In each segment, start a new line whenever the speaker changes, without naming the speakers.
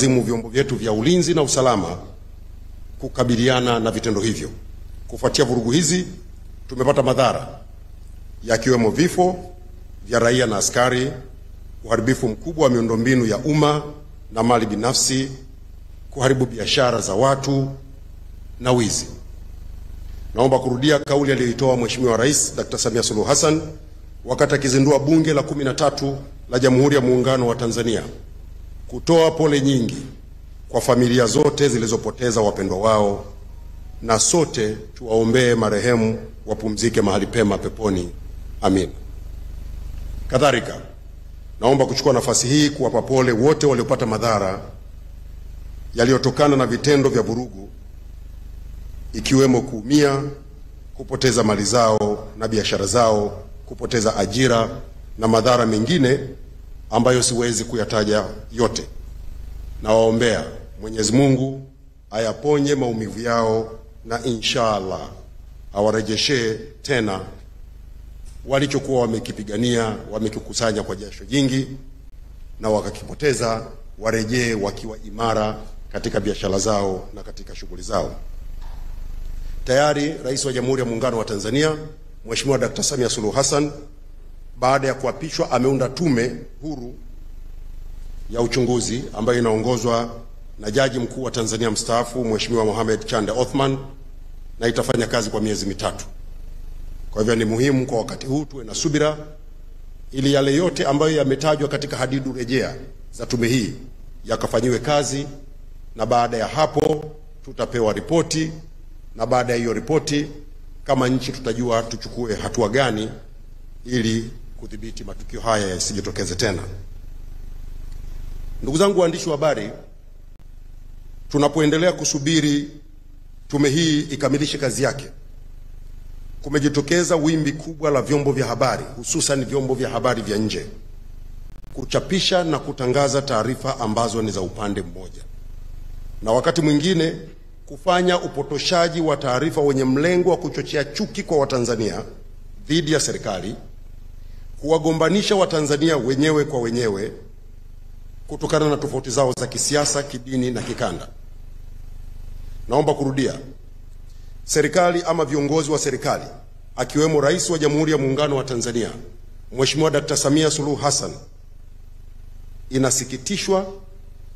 zimu vyombo vyetu vya ulinzi na usalama kukabiliana na vitendo hivyo. Kufuatia vurugu hizi, tumepata madhara yakiwemo vifo vya raia na askari, uharibifu mkubwa wa miundombinu ya umma na mali binafsi, kuharibu biashara za watu na wizi. Naomba kurudia kauli aliyoitoa Mheshimiwa Rais Dr. Samia Suluhu Hassan wakati akizindua Bunge la 13 la Jamhuri ya Muungano wa Tanzania, kutoa pole nyingi kwa familia zote zilizopoteza wapendwa wao, na sote tuwaombee marehemu wapumzike mahali pema peponi. Amin. Kadhalika, naomba kuchukua nafasi hii kuwapa pole wote waliopata madhara yaliyotokana na vitendo vya vurugu, ikiwemo kuumia, kupoteza mali zao na biashara zao, kupoteza ajira na madhara mengine ambayo siwezi kuyataja yote. Nawaombea Mwenyezi Mungu ayaponye maumivu yao na inshallah awarejeshe tena walichokuwa wamekipigania, wamekikusanya kwa jasho jingi na wakakipoteza, warejee wakiwa imara katika biashara zao na katika shughuli zao. Tayari Rais wa Jamhuri ya Muungano wa Tanzania Mheshimiwa Dr. Samia Suluhu Hassan, baada ya kuapishwa, ameunda tume huru ya uchunguzi ambayo inaongozwa na Jaji Mkuu wa Tanzania mstaafu Mheshimiwa Mohamed Chande Othman, na itafanya kazi kwa miezi mitatu. Kwa hivyo ni muhimu kwa wakati huu tuwe na subira ili yale yote ambayo yametajwa katika hadidu rejea za tume hii yakafanyiwe kazi, na baada ya hapo tutapewa ripoti, na baada ya hiyo ripoti kama nchi tutajua tuchukue hatua gani ili kudhibiti matukio haya yasijitokeze tena. Ndugu zangu waandishi wa habari, tunapoendelea kusubiri tume hii ikamilishe kazi yake, kumejitokeza wimbi kubwa la vyombo vya habari, hususan vyombo vya habari vya nje, kuchapisha na kutangaza taarifa ambazo ni za upande mmoja, na wakati mwingine kufanya upotoshaji wa taarifa wenye mlengo wa kuchochea chuki kwa Watanzania dhidi ya serikali, kuwagombanisha Watanzania wenyewe kwa wenyewe kutokana na tofauti zao za kisiasa, kidini na kikanda. Naomba kurudia, serikali ama viongozi wa serikali akiwemo Rais wa Jamhuri ya Muungano wa Tanzania Mheshimiwa Dr. Samia Suluhu Hassan inasikitishwa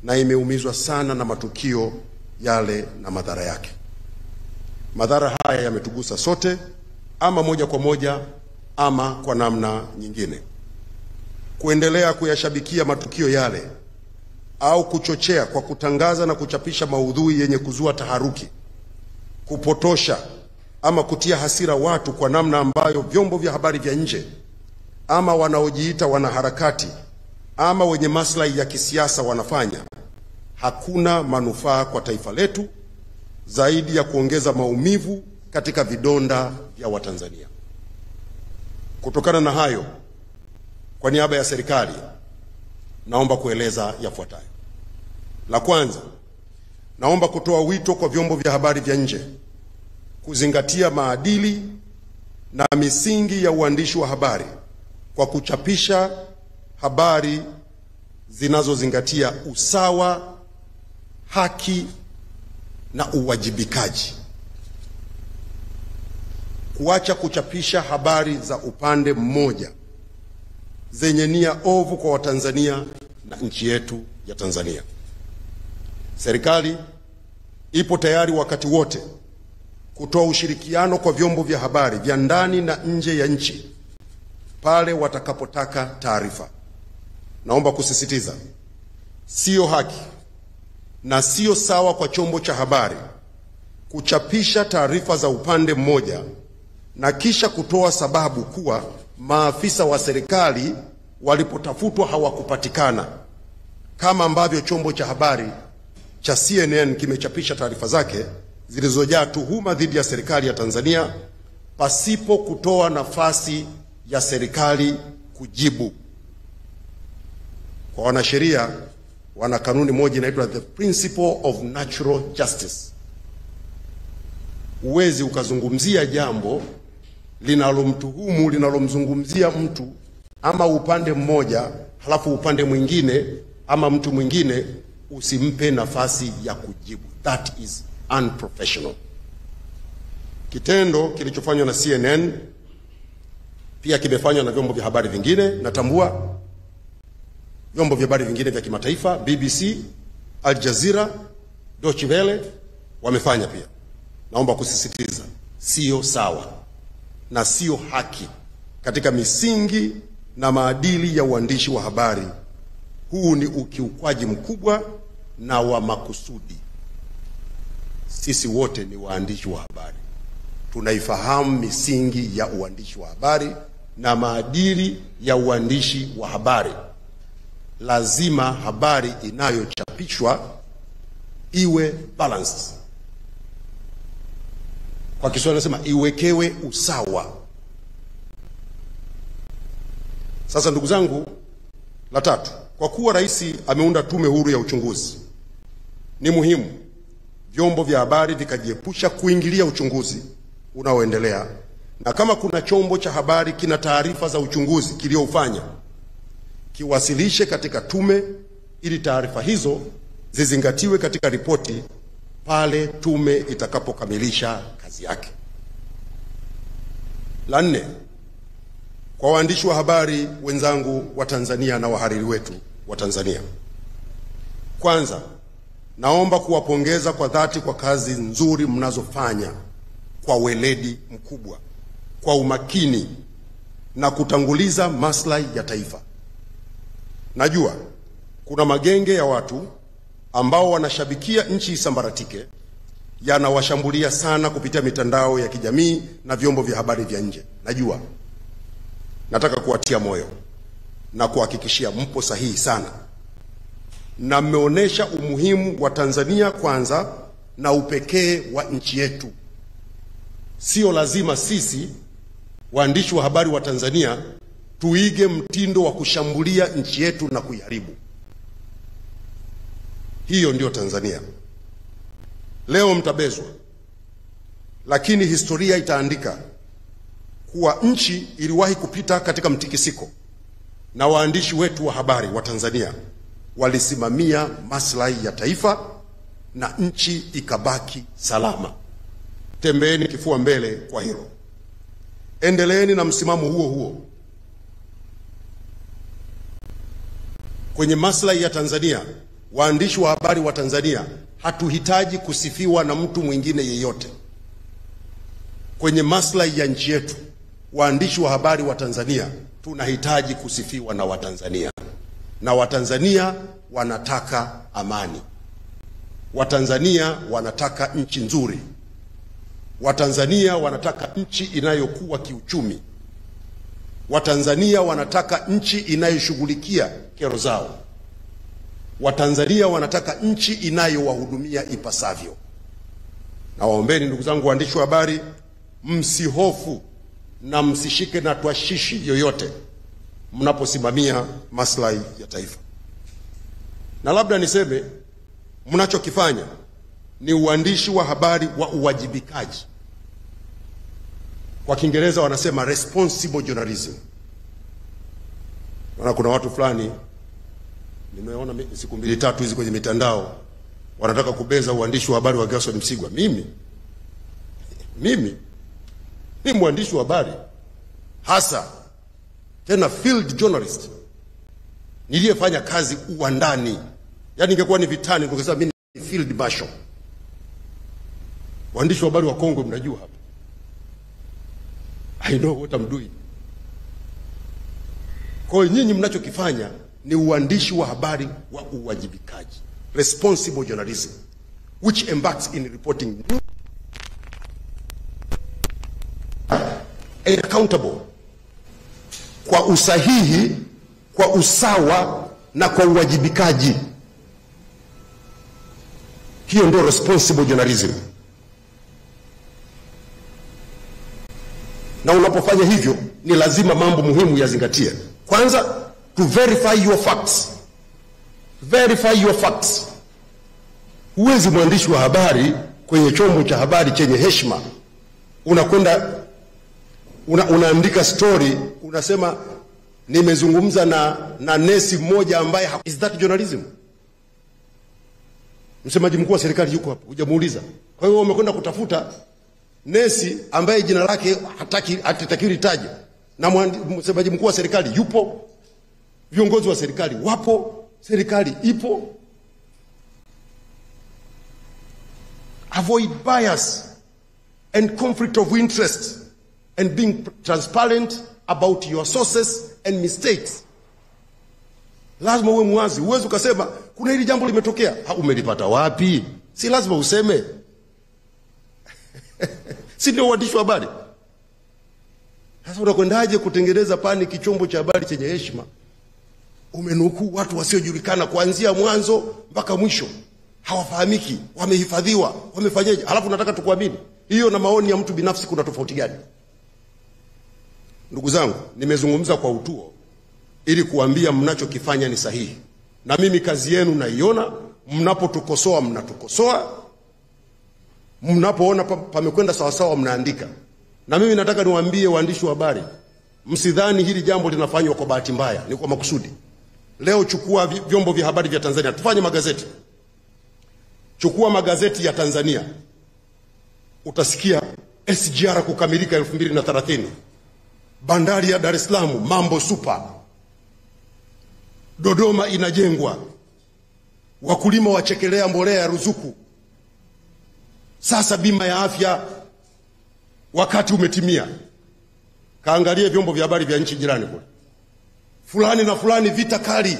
na imeumizwa sana na matukio yale na madhara yake. Madhara haya yametugusa sote, ama moja kwa moja ama kwa namna nyingine. Kuendelea kuyashabikia matukio yale au kuchochea kwa kutangaza na kuchapisha maudhui yenye kuzua taharuki, kupotosha ama kutia hasira watu kwa namna ambayo vyombo vya habari vya nje ama wanaojiita wanaharakati ama wenye maslahi ya kisiasa wanafanya, hakuna manufaa kwa taifa letu zaidi ya kuongeza maumivu katika vidonda vya Watanzania. Kutokana na hayo, kwa niaba ya serikali naomba kueleza yafuatayo. La kwanza, naomba kutoa wito kwa vyombo vya habari vya nje kuzingatia maadili na misingi ya uandishi wa habari kwa kuchapisha habari zinazozingatia usawa, haki na uwajibikaji. Kuacha kuchapisha habari za upande mmoja zenye nia ovu kwa Watanzania na nchi yetu ya Tanzania. Serikali ipo tayari wakati wote kutoa ushirikiano kwa vyombo vya habari vya ndani na nje ya nchi pale watakapotaka taarifa. Naomba kusisitiza, sio haki na sio sawa kwa chombo cha habari kuchapisha taarifa za upande mmoja na kisha kutoa sababu kuwa maafisa wa serikali walipotafutwa hawakupatikana, kama ambavyo chombo cha habari cha CNN kimechapisha taarifa zake zilizojaa tuhuma dhidi ya serikali ya Tanzania pasipo kutoa nafasi ya serikali kujibu. Kwa wanasheria, wana kanuni moja inaitwa the principle of natural justice. Uwezi ukazungumzia jambo linalomtuhumu, linalomzungumzia mtu ama upande mmoja, halafu upande mwingine ama mtu mwingine usimpe nafasi ya kujibu. That is unprofessional. Kitendo kilichofanywa na CNN pia kimefanywa na vyombo vya habari vingine. Natambua vyombo vya habari vingine vya kimataifa, BBC, Al Jazeera, Deutsche Welle wamefanya pia. Naomba kusisitiza, sio sawa na sio haki katika misingi na maadili ya uandishi wa habari. Huu ni ukiukwaji mkubwa na wa makusudi. Sisi wote ni waandishi wa habari, tunaifahamu misingi ya uandishi wa habari na maadili ya uandishi wa habari. Lazima habari inayochapishwa iwe balanced. Kwa Kiswahili nasema iwekewe usawa. Sasa ndugu zangu, la tatu, kwa kuwa rais ameunda tume huru ya uchunguzi, ni muhimu vyombo vya habari vikajiepusha kuingilia uchunguzi unaoendelea, na kama kuna chombo cha habari kina taarifa za uchunguzi kiliofanya, kiwasilishe katika tume ili taarifa hizo zizingatiwe katika ripoti pale tume itakapokamilisha kazi yake. La nne, kwa waandishi wa habari wenzangu wa Tanzania na wahariri wetu wa Tanzania, kwanza naomba kuwapongeza kwa dhati kwa kazi nzuri mnazofanya kwa weledi mkubwa, kwa umakini na kutanguliza maslahi ya taifa. Najua kuna magenge ya watu ambao wanashabikia nchi isambaratike, yanawashambulia sana kupitia mitandao ya kijamii na vyombo vya habari vya nje. Najua. Nataka kuwatia moyo na kuhakikishia mpo sahihi sana, na mmeonesha umuhimu wa Tanzania kwanza na upekee wa nchi yetu. Sio lazima sisi waandishi wa habari wa Tanzania tuige mtindo wa kushambulia nchi yetu na kuiharibu. Hiyo ndio Tanzania. Leo mtabezwa, lakini historia itaandika kuwa nchi iliwahi kupita katika mtikisiko, na waandishi wetu wa habari wa Tanzania walisimamia maslahi ya taifa na nchi ikabaki salama. Tembeeni kifua mbele kwa hilo. Endeleeni na msimamo huo huo. Kwenye maslahi ya Tanzania, waandishi wa habari wa Tanzania hatuhitaji kusifiwa na mtu mwingine yeyote. Kwenye maslahi ya nchi yetu, waandishi wa habari wa Tanzania tunahitaji kusifiwa na Watanzania. Na Watanzania wanataka amani. Watanzania wanataka nchi nzuri. Watanzania wanataka nchi inayokuwa kiuchumi. Watanzania wanataka nchi inayoshughulikia kero zao. Watanzania wanataka nchi inayowahudumia ipasavyo. Na waombeni ndugu zangu waandishi wa habari, msihofu na msishike na twashishi yoyote mnaposimamia maslahi ya taifa. Na labda niseme, mnachokifanya ni uandishi wa habari wa uwajibikaji. Kwa Kiingereza wanasema responsible journalism. Kuna watu fulani nimeona siku 2-3 hizi kwenye mitandao wanataka kubeza uandishi wa habari wa Gerson Msigwa. Mimi ni mwandishi wa habari hasa, tena field journalist, niliyefanya kazi uwandani. Yaani ingekuwa ni vitani ningesema mimi ni field marshal. Waandishi wa habari wa Kongo mnajua hapa. I know what I'm doing. Kwa hiyo nyinyi mnachokifanya ni uandishi wa habari wa uwajibikaji, responsible journalism, which embarks in reporting and accountable, kwa usahihi, kwa usawa na kwa uwajibikaji. Hiyo ndio responsible journalism. Na unapofanya hivyo ni lazima mambo muhimu yazingatie. Kwanza, to verify your facts. Verify your facts. Huwezi mwandishi wa habari kwenye chombo cha habari chenye heshima unakwenda unaandika story unasema nimezungumza na nesi mmoja ambaye, is that journalism? Msemaji mkuu wa serikali yuko hapa, hujamuuliza. Kwa hiyo umekwenda kutafuta nesi ambaye jina lake hataki litaje, na msemaji mkuu wa serikali yupo, viongozi wa serikali wapo, serikali ipo. Avoid bias and conflict of interest and being transparent about your sources and mistakes. Lazima uwe mwazi. Uwezo ukasema kuna hili jambo limetokea, umelipata wapi? Si lazima useme. Si ndio uandishi wa habari? Sasa unakwendaje kutengeneza panic chombo cha habari chenye heshima? Umenukuu watu wasiojulikana kuanzia mwanzo mpaka mwisho. Hawafahamiki, wamehifadhiwa, wamefanyaje? Halafu nataka tukuamini. Hiyo na maoni ya mtu binafsi kuna tofauti gani? Ndugu zangu, nimezungumza kwa utuo ili kuambia mnachokifanya ni sahihi. Na mimi kazi yenu naiona, mnapotukosoa mnatukosoa, mnapoona pamekwenda sawa sawa mnaandika. Na mimi nataka niwaambie waandishi wa habari, msidhani hili jambo linafanywa kwa bahati mbaya, ni kwa makusudi. Leo chukua vyombo vya habari vya Tanzania, tufanye magazeti. Chukua magazeti ya Tanzania, utasikia SGR kukamilika 2030. Bandari ya Dar es Salaam mambo super. Dodoma inajengwa. Wakulima wachekelea mbolea ya ruzuku. Sasa bima ya afya wakati umetimia. Kaangalie vyombo vya habari vya nchi jirani kule. Fulani na fulani vita kali.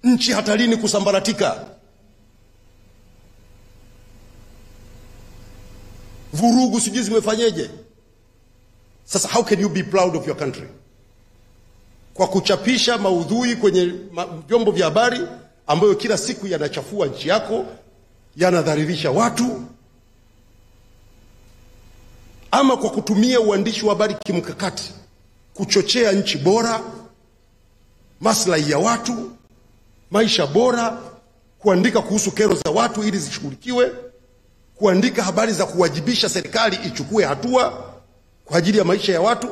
Nchi hatarini kusambaratika. Vurugu sijui zimefanyeje. Sasa how can you be proud of your country? Kwa kuchapisha maudhui kwenye vyombo vya habari ambayo kila siku yanachafua nchi yako, yanadhalilisha watu, ama kwa kutumia uandishi wa habari kimkakati kuchochea nchi bora, maslahi ya watu, maisha bora, kuandika kuhusu kero za watu ili zishughulikiwe, kuandika habari za kuwajibisha serikali ichukue hatua kwa ajili ya maisha ya watu.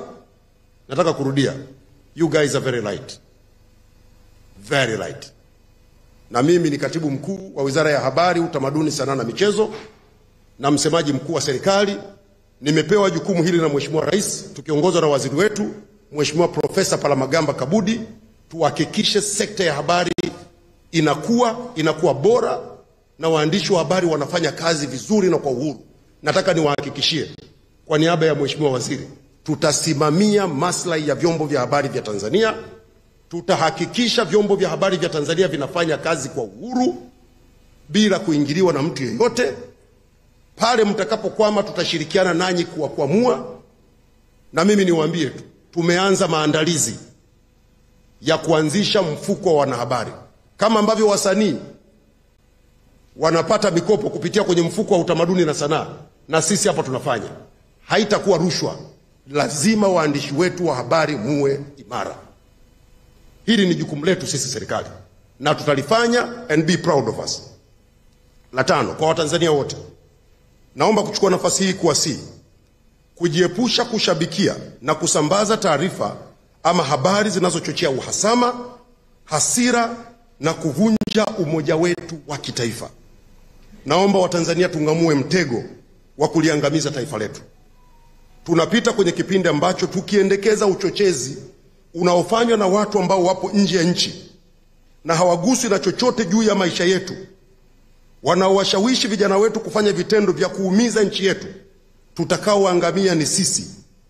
Nataka kurudia, you guys are very light. Very light. Na mimi ni katibu mkuu wa Wizara ya Habari, Utamaduni, Sanaa na Michezo na msemaji mkuu wa serikali. Nimepewa jukumu hili na Mheshimiwa Rais, tukiongozwa na waziri wetu Mheshimiwa Profesa Palamagamba Kabudi, tuhakikishe sekta ya habari inakuwa bora na waandishi wa habari wanafanya kazi vizuri na kwa uhuru. Nataka niwahakikishie kwa niaba ya Mheshimiwa Waziri, tutasimamia maslahi ya vyombo vya habari vya Tanzania. Tutahakikisha vyombo vya habari vya Tanzania vinafanya kazi kwa uhuru bila kuingiliwa na mtu yeyote. Pale mtakapokwama tutashirikiana nanyi kuwakwamua. Na mimi niwaambie tu, tumeanza maandalizi ya kuanzisha mfuko wa wanahabari. Kama ambavyo wasanii wanapata mikopo kupitia kwenye mfuko wa utamaduni na sanaa, na sisi hapa tunafanya. Haitakuwa rushwa. Lazima waandishi wetu wa habari muwe imara. Hili ni jukumu letu sisi serikali, na tutalifanya, and be proud of us. La tano, kwa Watanzania wote, naomba kuchukua nafasi hii kuwasihi kujiepusha kushabikia na kusambaza taarifa ama habari zinazochochea uhasama, hasira na kuvunja umoja wetu wa kitaifa. Naomba Watanzania tungamue mtego wa kuliangamiza taifa letu. Tunapita kwenye kipindi ambacho tukiendekeza uchochezi unaofanywa na watu ambao wapo nje ya nchi na hawaguswi na chochote juu ya maisha yetu, wanaowashawishi vijana wetu kufanya vitendo vya kuumiza nchi yetu, tutakaoangamia ni sisi,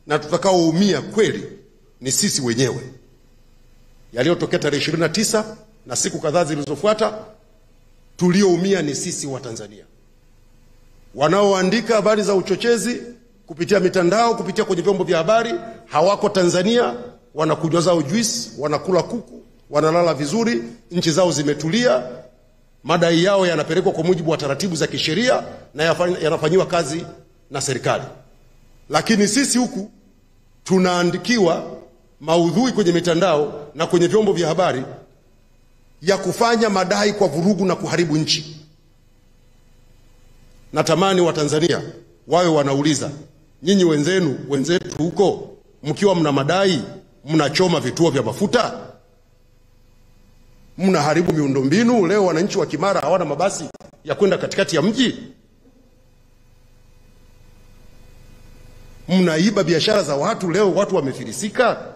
na tutakaoumia kweli ni sisi wenyewe. Yaliyotokea tarehe 29 na siku kadhaa zilizofuata, tulioumia ni sisi wa Tanzania. Wanaoandika habari za uchochezi kupitia mitandao, kupitia kwenye vyombo vya habari, hawako Tanzania, wanakunywa zao juice, wanakula kuku, wanalala vizuri, nchi zao zimetulia, madai yao yanapelekwa kwa mujibu wa taratibu za kisheria na yanafanywa kazi na serikali. Lakini sisi huku tunaandikiwa maudhui kwenye mitandao na kwenye vyombo vya habari ya kufanya madai kwa vurugu na kuharibu nchi. Natamani Watanzania wawe wanauliza, nyinyi wenzetu huko, mkiwa mna madai, mnachoma vituo vya mafuta? Mnaharibu miundombinu. Leo wananchi wa Kimara hawana mabasi ya kwenda katikati ya mji. Mnaiba biashara za watu. Leo watu wamefilisika,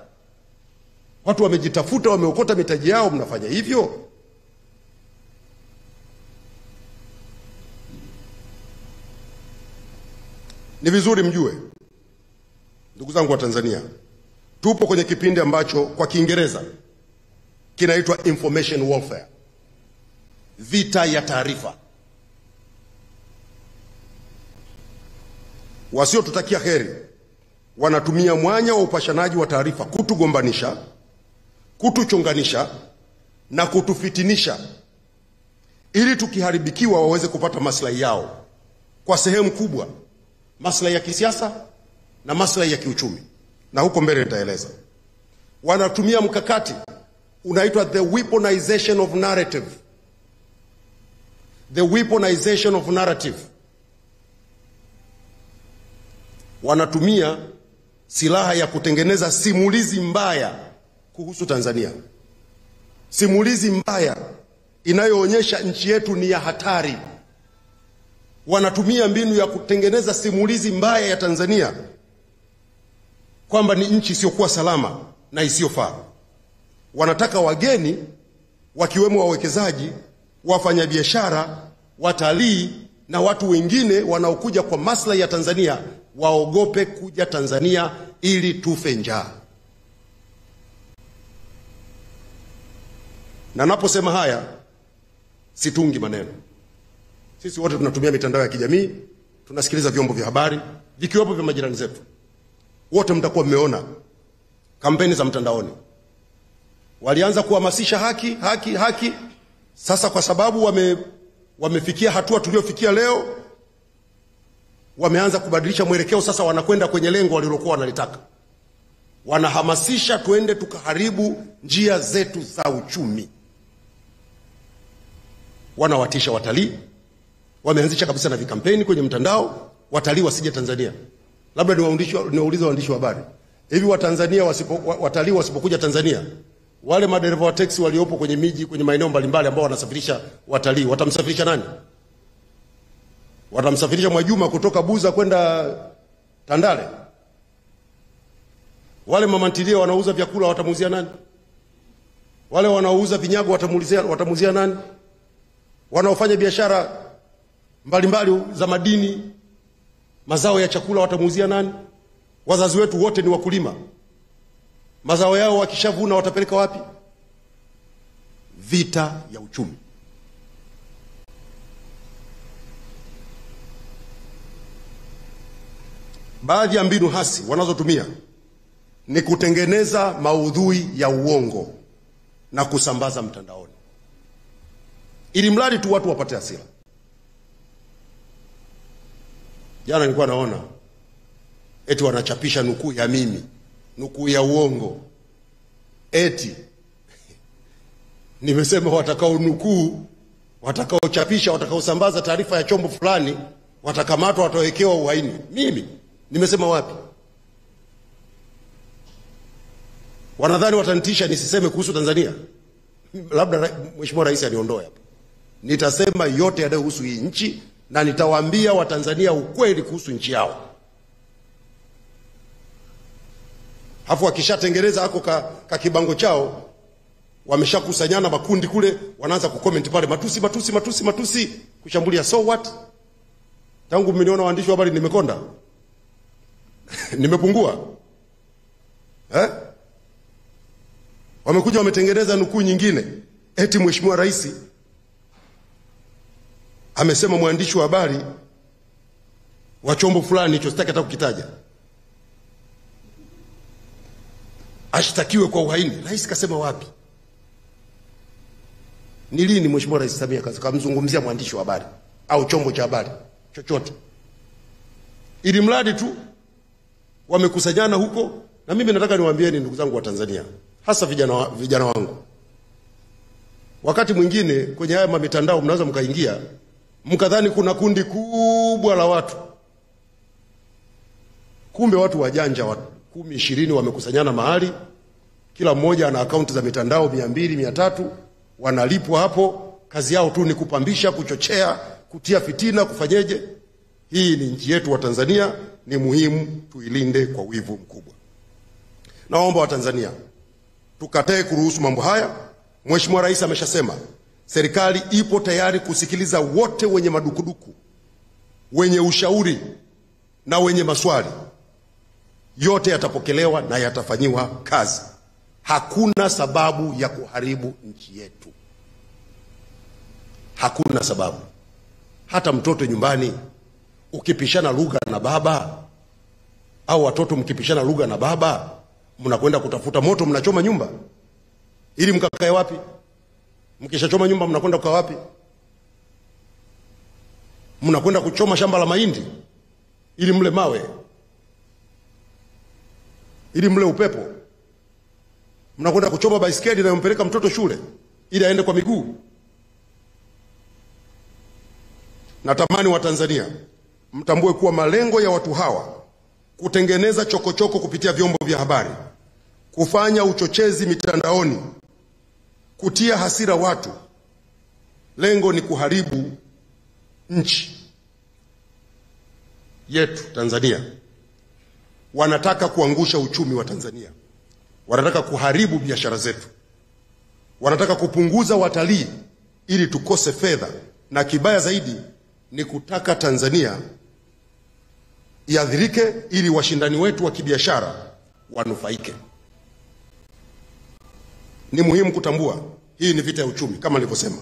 watu wamejitafuta, wameokota mitaji yao. Mnafanya hivyo. Ni vizuri mjue, ndugu zangu wa Tanzania, tupo kwenye kipindi ambacho kwa Kiingereza kinaitwa information warfare, vita ya taarifa. Wasiotutakia heri wanatumia mwanya wa upashanaji wa taarifa kutugombanisha, kutuchonganisha na kutufitinisha, ili tukiharibikiwa waweze kupata maslahi yao, kwa sehemu kubwa maslahi ya kisiasa na maslahi ya kiuchumi, na huko mbele nitaeleza. Wanatumia mkakati unaitwa the weaponization of narrative. The weaponization of narrative. Wanatumia silaha ya kutengeneza simulizi mbaya kuhusu Tanzania, simulizi mbaya inayoonyesha nchi yetu ni ya hatari. Wanatumia mbinu ya kutengeneza simulizi mbaya ya Tanzania kwamba ni nchi isiyokuwa salama na isiyofaa. Wanataka wageni, wakiwemo wawekezaji, wafanyabiashara, watalii na watu wengine wanaokuja kwa maslahi ya Tanzania waogope kuja Tanzania ili tufe njaa. Na naposema haya situngi maneno. Sisi wote tunatumia mitandao ya kijamii, tunasikiliza vyombo vya habari, vikiwepo vya majirani zetu. Wote mtakuwa mmeona kampeni za mtandaoni. Walianza kuhamasisha haki, haki, haki. Sasa kwa sababu wamefikia hatua tuliofikia leo, wameanza kubadilisha mwelekeo. Sasa wanakwenda kwenye lengo walilokuwa wanalitaka. Wanahamasisha tuende tukaharibu njia zetu za uchumi. Wanawatisha watalii. Wameanzisha kabisa na vikampeni kwenye mtandao, watalii wasije Tanzania. Labda niwaulize waandishi wa habari, hivi watalii wasipokuja Tanzania, wale madereva wa taxi waliopo kwenye miji, kwenye maeneo mbalimbali ambao wanasafirisha watalii, watamsafirisha nani? Watamsafirisha Mwajuma kutoka Buza kwenda Tandale? Wale mamantilia wanauza vyakula watamuuzia nani? Wale wanaouza vinyago watamuuzia nani? Wanaofanya biashara mbalimbali za madini, mazao ya chakula watamuuzia nani? Wazazi wetu wote ni wakulima. Mazao yao wakishavuna watapeleka wapi? Vita ya uchumi. Baadhi ya mbinu hasi wanazotumia ni kutengeneza maudhui ya uongo na kusambaza mtandaoni, ili mradi tu watu wapate hasira. Jana nilikuwa naona eti wanachapisha nukuu ya mimi, nukuu ya uongo. Eti nimesema watakao nukuu, watakao chapisha, watakao sambaza taarifa ya chombo fulani watakamatwa, watawekewa uhaini. Mimi nimesema wapi? Wanadhani watanitisha nisiseme kuhusu Tanzania? Labda Mheshimiwa Rais aniondoe hapa. Nitasema yote yanayohusu hii nchi na nitawaambia Watanzania ukweli kuhusu nchi yao. Hafu wakishatengeneza hako ka kibango chao, wameshakusanyana makundi kule, wanaanza kucomment pale, matusi, matusi, matusi, matusi, kushambulia. So what? Tangu mmeniona waandishi wa habari nimekonda? Nimepungua? Wamekuja wametengeneza nukuu nyingine, eti Mheshimiwa Rais amesema mwandishi wa habari wa chombo fulani, hicho sitaki hata kukitaja, ashtakiwe kwa uhaini. Rais kasema wapi? Ni lini Mheshimiwa Rais Samia kamzungumzia mwandishi wa habari au chombo cha habari chochote? Ili mradi tu wamekusanyana huko. Na mimi nataka niwaambieni ndugu zangu wa Tanzania, hasa vijana wangu, wakati mwingine kwenye haya mitandao mnaweza mkaingia mkadhani kuna kundi kubwa la watu, kumbe watu wajanja 10, 20 wamekusanyana mahali, kila mmoja ana akaunti za mitandao 200, 300, wanalipwa hapo, kazi yao tu ni kupambisha, kuchochea, kutia fitina, kufanyeje. Hii ni nchi yetu wa Tanzania, ni muhimu tuilinde kwa wivu mkubwa. Naomba Watanzania tukatae kuruhusu mambo haya. Mheshimiwa Rais ameshasema serikali ipo tayari kusikiliza wote wenye madukuduku, wenye ushauri na wenye maswali. Yote yatapokelewa na yatafanyiwa kazi. Hakuna sababu ya kuharibu nchi yetu. Hakuna sababu. Hata mtoto nyumbani ukipishana lugha na baba, au watoto mkipishana lugha na baba, mnakwenda kutafuta moto, mnachoma nyumba ili mkakae wapi? Mkishachoma nyumba mnakwenda kukaa wapi? Mnakwenda kuchoma shamba la mahindi ili mle mawe, ili mle upepo? Mnakwenda kuchoma baisikeli na kumpeleka mtoto shule ili aende kwa miguu? Natamani Watanzania mtambue kuwa malengo ya watu hawa kutengeneza chokochoko kupitia vyombo vya habari, kufanya uchochezi mitandaoni, kutia hasira watu, lengo ni kuharibu nchi yetu Tanzania. Wanataka kuangusha uchumi wa Tanzania, wanataka kuharibu biashara zetu, wanataka kupunguza watalii ili tukose fedha, na kibaya zaidi ni kutaka Tanzania iadhirike ili washindani wetu wa kibiashara wanufaike. Ni muhimu kutambua hii ni vita ya uchumi kama nilivyosema.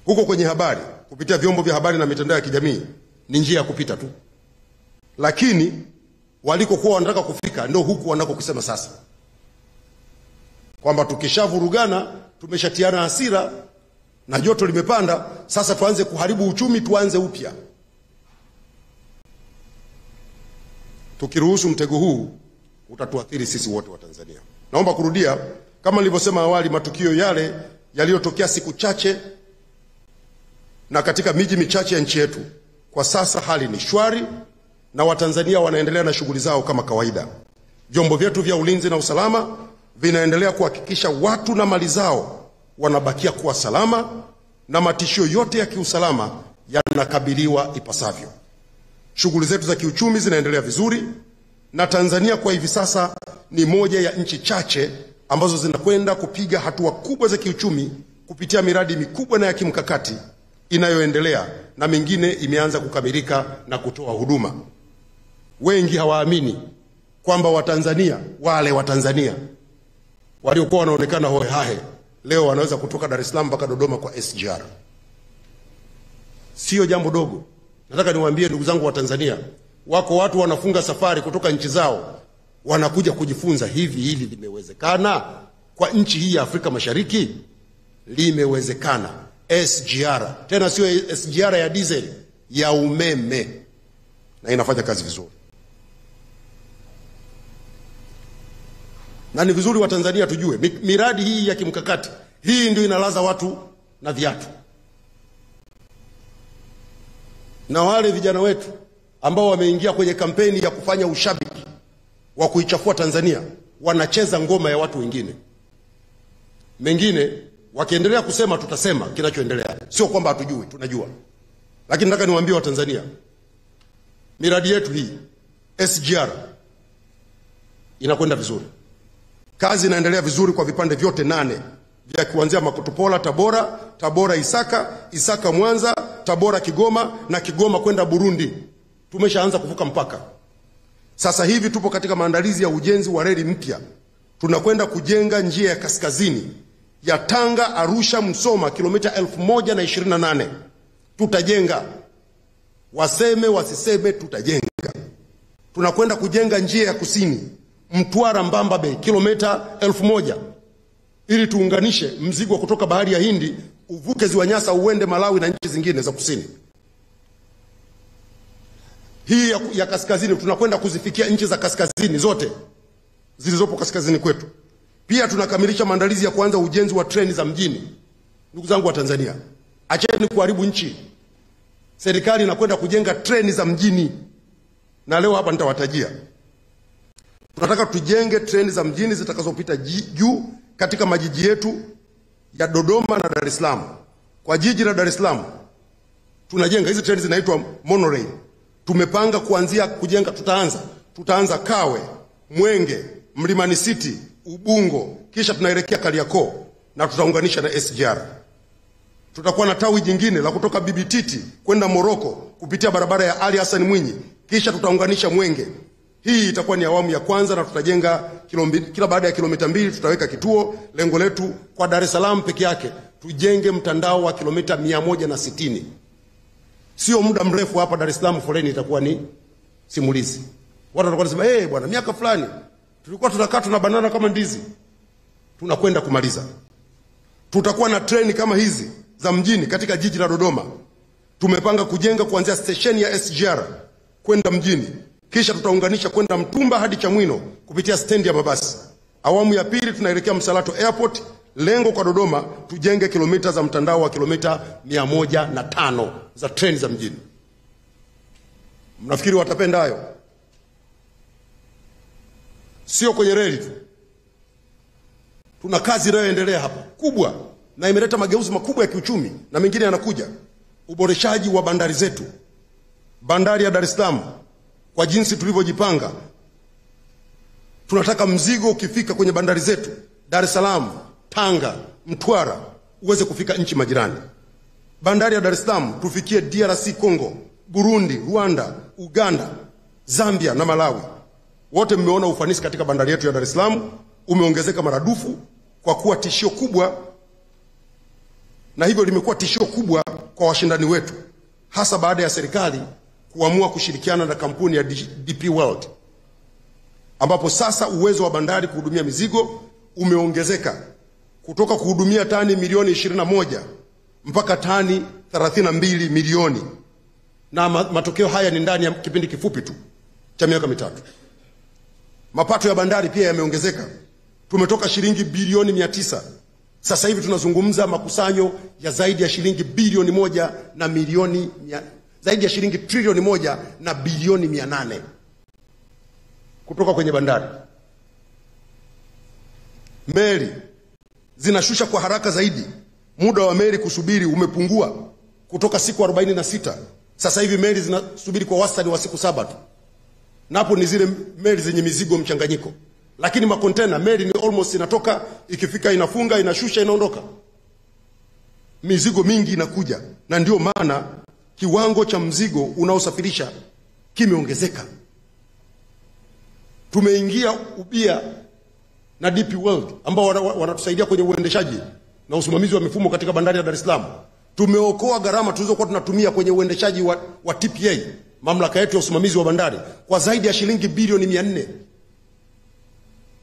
Huko kwenye habari, kupitia vyombo vya habari na mitandao ya kijamii ni njia ya kupita tu, lakini walikokuwa wanataka kufika ndio huku wanako kusema sasa, kwamba tukishavurugana, tumeshatiana hasira na joto limepanda, sasa tuanze kuharibu uchumi, tuanze upya. Tukiruhusu mtego huu utatuathiri sisi wote wa Tanzania. Naomba kurudia kama nilivyosema awali, matukio yale yaliyotokea siku chache na katika miji michache ya nchi yetu, kwa sasa hali ni shwari na Watanzania wanaendelea na shughuli zao kama kawaida. Vyombo vyetu vya ulinzi na usalama vinaendelea kuhakikisha watu na mali zao wanabakia kuwa salama na matishio yote ya kiusalama yanakabiliwa ipasavyo. Shughuli zetu za kiuchumi zinaendelea vizuri, na Tanzania kwa hivi sasa ni moja ya nchi chache ambazo zinakwenda kupiga hatua kubwa za kiuchumi kupitia miradi mikubwa na ya kimkakati inayoendelea, na mingine imeanza kukamilika na kutoa huduma. Wengi hawaamini kwamba Watanzania, wale Watanzania waliokuwa wanaonekana hohehahe, leo wanaweza kutoka Dar es Salaam mpaka Dodoma kwa SGR. Sio jambo dogo. Nataka niwaambie ndugu zangu wa Tanzania, wako watu wanafunga safari kutoka nchi zao wanakuja kujifunza. Hili limewezekana kwa nchi hii ya Afrika Mashariki? Limewezekana. SGR, tena sio SGR ya diesel, ya umeme, na inafanya kazi vizuri. Na ni vizuri wa Tanzania tujue miradi hii ya kimkakati, hii ndio inalaza watu na viatu. Na wale vijana wetu ambao wameingia kwenye kampeni ya kufanya ushabiki wa kuichafua Tanzania, wanacheza ngoma ya watu wengine. Mengine wakiendelea kusema, tutasema kinachoendelea. Sio kwamba hatujui, tunajua. Lakini nataka niwaambie wa Tanzania, miradi yetu hii SGR inakwenda vizuri. Kazi inaendelea vizuri kwa vipande vyote 8 vya kuanzia Makotopola Tabora Isaka Mwanza, Tabora Kigoma, na Kigoma kwenda Burundi. Tumeshaanza kuvuka mpaka. Sasa hivi tupo katika maandalizi ya ujenzi wa reli mpya. Tunakwenda kujenga njia ya kaskazini ya Tanga Arusha Msoma, kilomita 1028. Tutajenga. Waseme wasiseme, tutajenga. Tunakwenda kujenga njia ya kusini Mtwara Mbamba Bay, kilomita 1000, ili tuunganishe mzigo kutoka bahari ya Hindi uvuke ziwa Nyasa uende Malawi na nchi zingine za kusini. Hii ya kaskazini tunakwenda kuzifikia nchi za kaskazini zote zilizopo kaskazini kwetu. Pia tunakamilisha maandalizi ya kuanza ujenzi wa treni za mjini. Ndugu zangu wa Tanzania, acheni kuharibu nchi. Serikali inakwenda kujenga treni za mjini, na leo hapa nitawatajia. Tunataka tujenge treni za mjini zitakazopita juu katika majiji yetu ya Dodoma na Dar es Salaam. Kwa jiji la Dar es Salaam tunajenga hizi treni zinaitwa monorail. Tumepanga kuanzia kujenga, tutaanza Kawe, Mwenge, Mlimani City, Ubungo, kisha tunaelekea Kariakoo na tutaunganisha na SGR. Tutakuwa na tawi jingine la kutoka Bibititi kwenda Moroko kupitia barabara ya Ali Hassan Mwinyi, kisha tutaunganisha Mwenge. Hii itakuwa ni awamu ya kwanza na tutajenga kila baada ya kilomita 2 tutaweka kituo. Lengo letu kwa Dar es Salaam peke yake tujenge mtandao wa kilomita 160. Sio muda mrefu hapa Dar es Salaam foleni itakuwa ni simulizi. Watu watakuwa wanasema bwana, miaka fulani tulikuwa tunakaa tunabanana kama ndizi. Tunakwenda kumaliza. Tutakuwa na treni kama hizi za mjini katika jiji la Dodoma. Tumepanga kujenga kuanzia station ya SGR kwenda mjini, kisha tutaunganisha kwenda Mtumba hadi Chamwino kupitia stendi ya mabasi. Awamu ya pili tunaelekea Msalato Airport. Lengo kwa Dodoma tujenge kilomita za mtandao wa kilomita 105 za treni za mjini. Mnafikiri watapenda hayo? Sio kwenye reli tu. Tuna kazi inayoendelea hapa kubwa na imeleta mageuzi makubwa ya kiuchumi na mengine yanakuja. Uboreshaji wa bandari zetu. Bandari ya Dar es Salaam kwa jinsi tulivyojipanga, tunataka mzigo ukifika kwenye bandari zetu Dar es Salaam, Tanga, Mtwara uweze kufika nchi majirani. Bandari ya Dar es Salaam tufikie DRC Congo, Burundi, Rwanda, Uganda, Zambia na Malawi. Wote mmeona ufanisi katika bandari yetu ya Dar es Salaam umeongezeka maradufu kwa kuwa tishio kubwa, na hivyo limekuwa tishio kubwa kwa washindani wetu, hasa baada ya serikali kuamua kushirikiana na kampuni ya DP World, ambapo sasa uwezo wa bandari kuhudumia mizigo umeongezeka kutoka kuhudumia tani milioni 21 mpaka tani 32 milioni, na matokeo haya ni ndani ya kipindi kifupi tu cha miaka mitatu. Mapato ya bandari pia yameongezeka. Tumetoka shilingi bilioni 900. Sasa hivi tunazungumza makusanyo ya zaidi ya shilingi bilioni 1 na milioni zaidi ya shilingi trilioni 1 na bilioni 800 kutoka kwenye bandari. Meli zinashusha kwa haraka zaidi. Muda wa meli kusubiri umepungua kutoka siku 46. Sasa hivi meli zinasubiri kwa wastani wa siku 7 tu. Napo ni zile meli zenye mizigo mchanganyiko. Lakini makontena meli ni almost inatoka, ikifika inafunga, inashusha, inaondoka. Mizigo mingi inakuja, na ndio maana kiwango cha mzigo unaosafirisha kimeongezeka. Tumeingia ubia na DP World ambao wanatusaidia kwenye uendeshaji na usimamizi wa mifumo katika bandari ya Dar es Salaam. Tumeokoa gharama tulizokuwa tunatumia kwenye uendeshaji wa TPA, mamlaka yetu ya usimamizi wa bandari, kwa zaidi ya shilingi bilioni 400.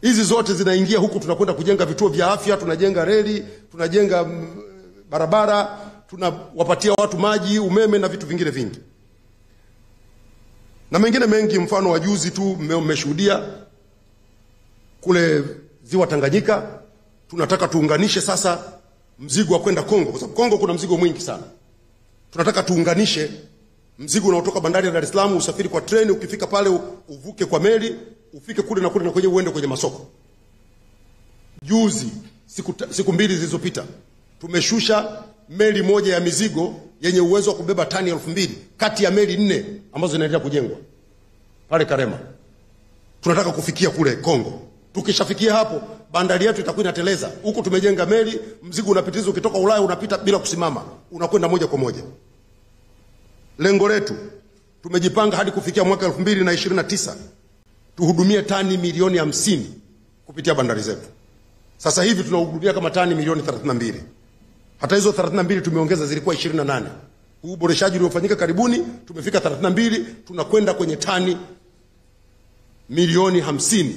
Hizi zote zinaingia huku, tunakwenda kujenga vituo vya afya, tunajenga reli, tunajenga barabara, tunawapatia watu maji, umeme na vitu vingine vingi. Na mengine mengi, mfano wa juzi tu mmeshuhudia kule Ziwa Tanganyika. Tunataka tuunganishe sasa mzigo wa kwenda Kongo, kwa sababu Kongo kuna mzigo mwingi sana. Tunataka tuunganishe mzigo unaotoka bandari ya Dar es Salaam, usafiri kwa treni, ukifika pale uvuke kwa meli, ufike kule na kule na kwenye uende kwenye masoko. Juzi siku 2 zilizopita tumeshusha meli moja ya mizigo yenye uwezo wa kubeba tani 2000 kati ya meli 4 ambazo zinaendelea kujengwa pale Karema. Tunataka kufikia kule Kongo. Tukishafikia hapo, bandari yetu itakuwa inateleza. Huko tumejenga meli, mzigo unapitizwa ukitoka Ulaya unapita bila kusimama, unakwenda moja kwa moja. Lengo letu tumejipanga hadi kufikia mwaka 2029 tuhudumie tani milioni 50 kupitia bandari zetu. Sasa hivi tunahudumia kama tani milioni 32. Hata hizo 32 tumeongeza, zilikuwa 28. Huu uboreshaji uliofanyika karibuni tumefika 32, tunakwenda kwenye tani milioni 50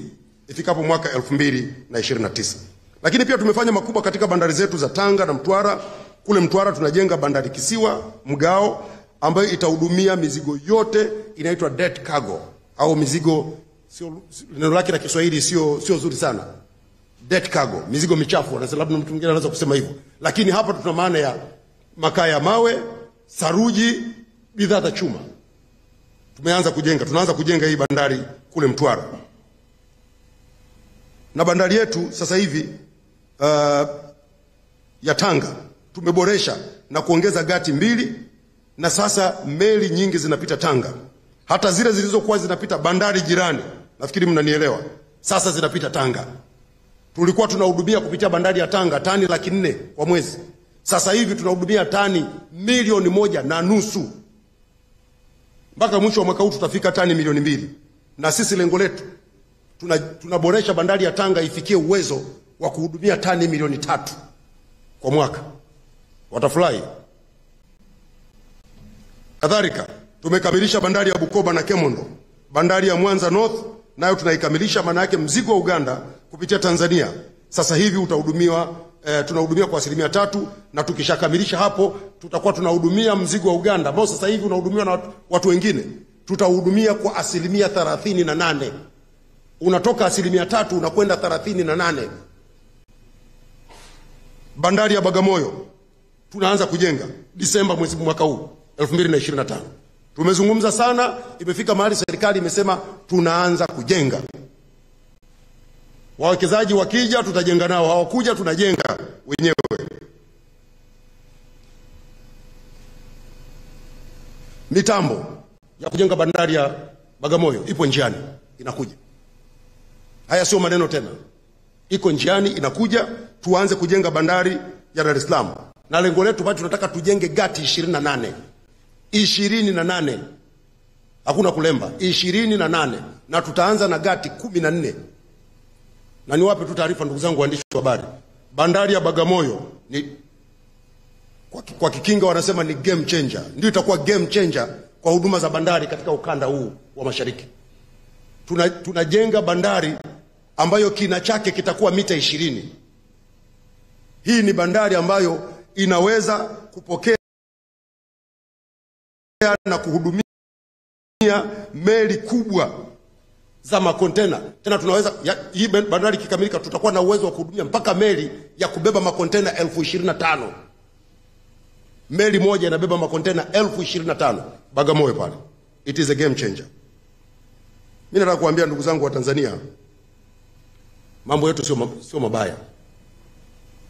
ifikapo mwaka 2029. Lakini pia tumefanya makubwa katika bandari zetu za Tanga na Mtwara. Kule Mtwara tunajenga bandari kisiwa Mgao ambayo itahudumia mizigo yote, inaitwa dead cargo au mizigo, sio neno lake la Kiswahili sio zuri sana. Dead cargo, mizigo michafu, na labda mtu mwingine anaweza kusema hivyo. Lakini hapa tuna maana ya makaa ya mawe, saruji, bidhaa za chuma. Tunaanza kujenga hii bandari kule Mtwara. Na bandari yetu sasa hivi ya Tanga tumeboresha na kuongeza gati 2, na sasa meli nyingi zinapita Tanga. Hata zile zilizokuwa zinapita bandari jirani, nafikiri mnanielewa, sasa zinapita Tanga. Tulikuwa tunahudumia kupitia bandari ya Tanga tani 400,000 kwa mwezi. Sasa hivi tunahudumia tani 1.5 milioni. Mpaka mwisho wa mwaka huu tutafika tani 2 milioni. Na sisi lengo letu tunaboresha bandari ya Tanga ifikie uwezo wa kuhudumia tani 3 milioni kwa mwaka. Watafurahi. Kadhalika tumekamilisha bandari ya Bukoba na Kemondo. Bandari ya Mwanza North nayo tunaikamilisha, maana yake mzigo wa Uganda kupitia Tanzania sasa hivi tunahudumia kwa 3%, na tukishakamilisha hapo tutakuwa tunahudumia mzigo wa Uganda ambao sasa hivi unahudumiwa na watu wengine, tutahudumia kwa 38%. Unatoka 3% unakwenda 38%. Bandari ya Bagamoyo tunaanza kujenga Disemba mwaka huu 2025. Tumezungumza sana, imefika mahali serikali imesema tunaanza kujenga. Wawekezaji wakija tutajenga nao, hawakuja tunajenga wenyewe. Mitambo ya kujenga bandari ya Bagamoyo ipo njiani, inakuja. Haya sio maneno tena. Iko njiani, inakuja. Tuanze kujenga bandari ya Dar es Salaam. Na lengo letu bado tunataka tujenge gati 28. 28. Hakuna kulemba. 28. Na tutaanza na gati 14. Na niwape tu taarifa ndugu zangu waandishi wa habari. Bandari ya Bagamoyo ni kwa Kikinga wanasema ni game changer. Ndio itakuwa game changer kwa huduma za bandari katika ukanda huu wa Mashariki. Tunajenga bandari ambayo kina chake kitakuwa mita 20. Hii ni bandari ambayo inaweza kupokea na kuhudumia meli kubwa za makontena. Tena tunaweza hii bandari kikamilika tutakuwa na uwezo wa kuhudumia mpaka meli ya kubeba makontena 25,000. Meli moja inabeba makontena 25,000 Bagamoyo pale. It is a game changer. Mimi nataka kuambia ndugu zangu wa Tanzania, mambo yetu sio mabaya.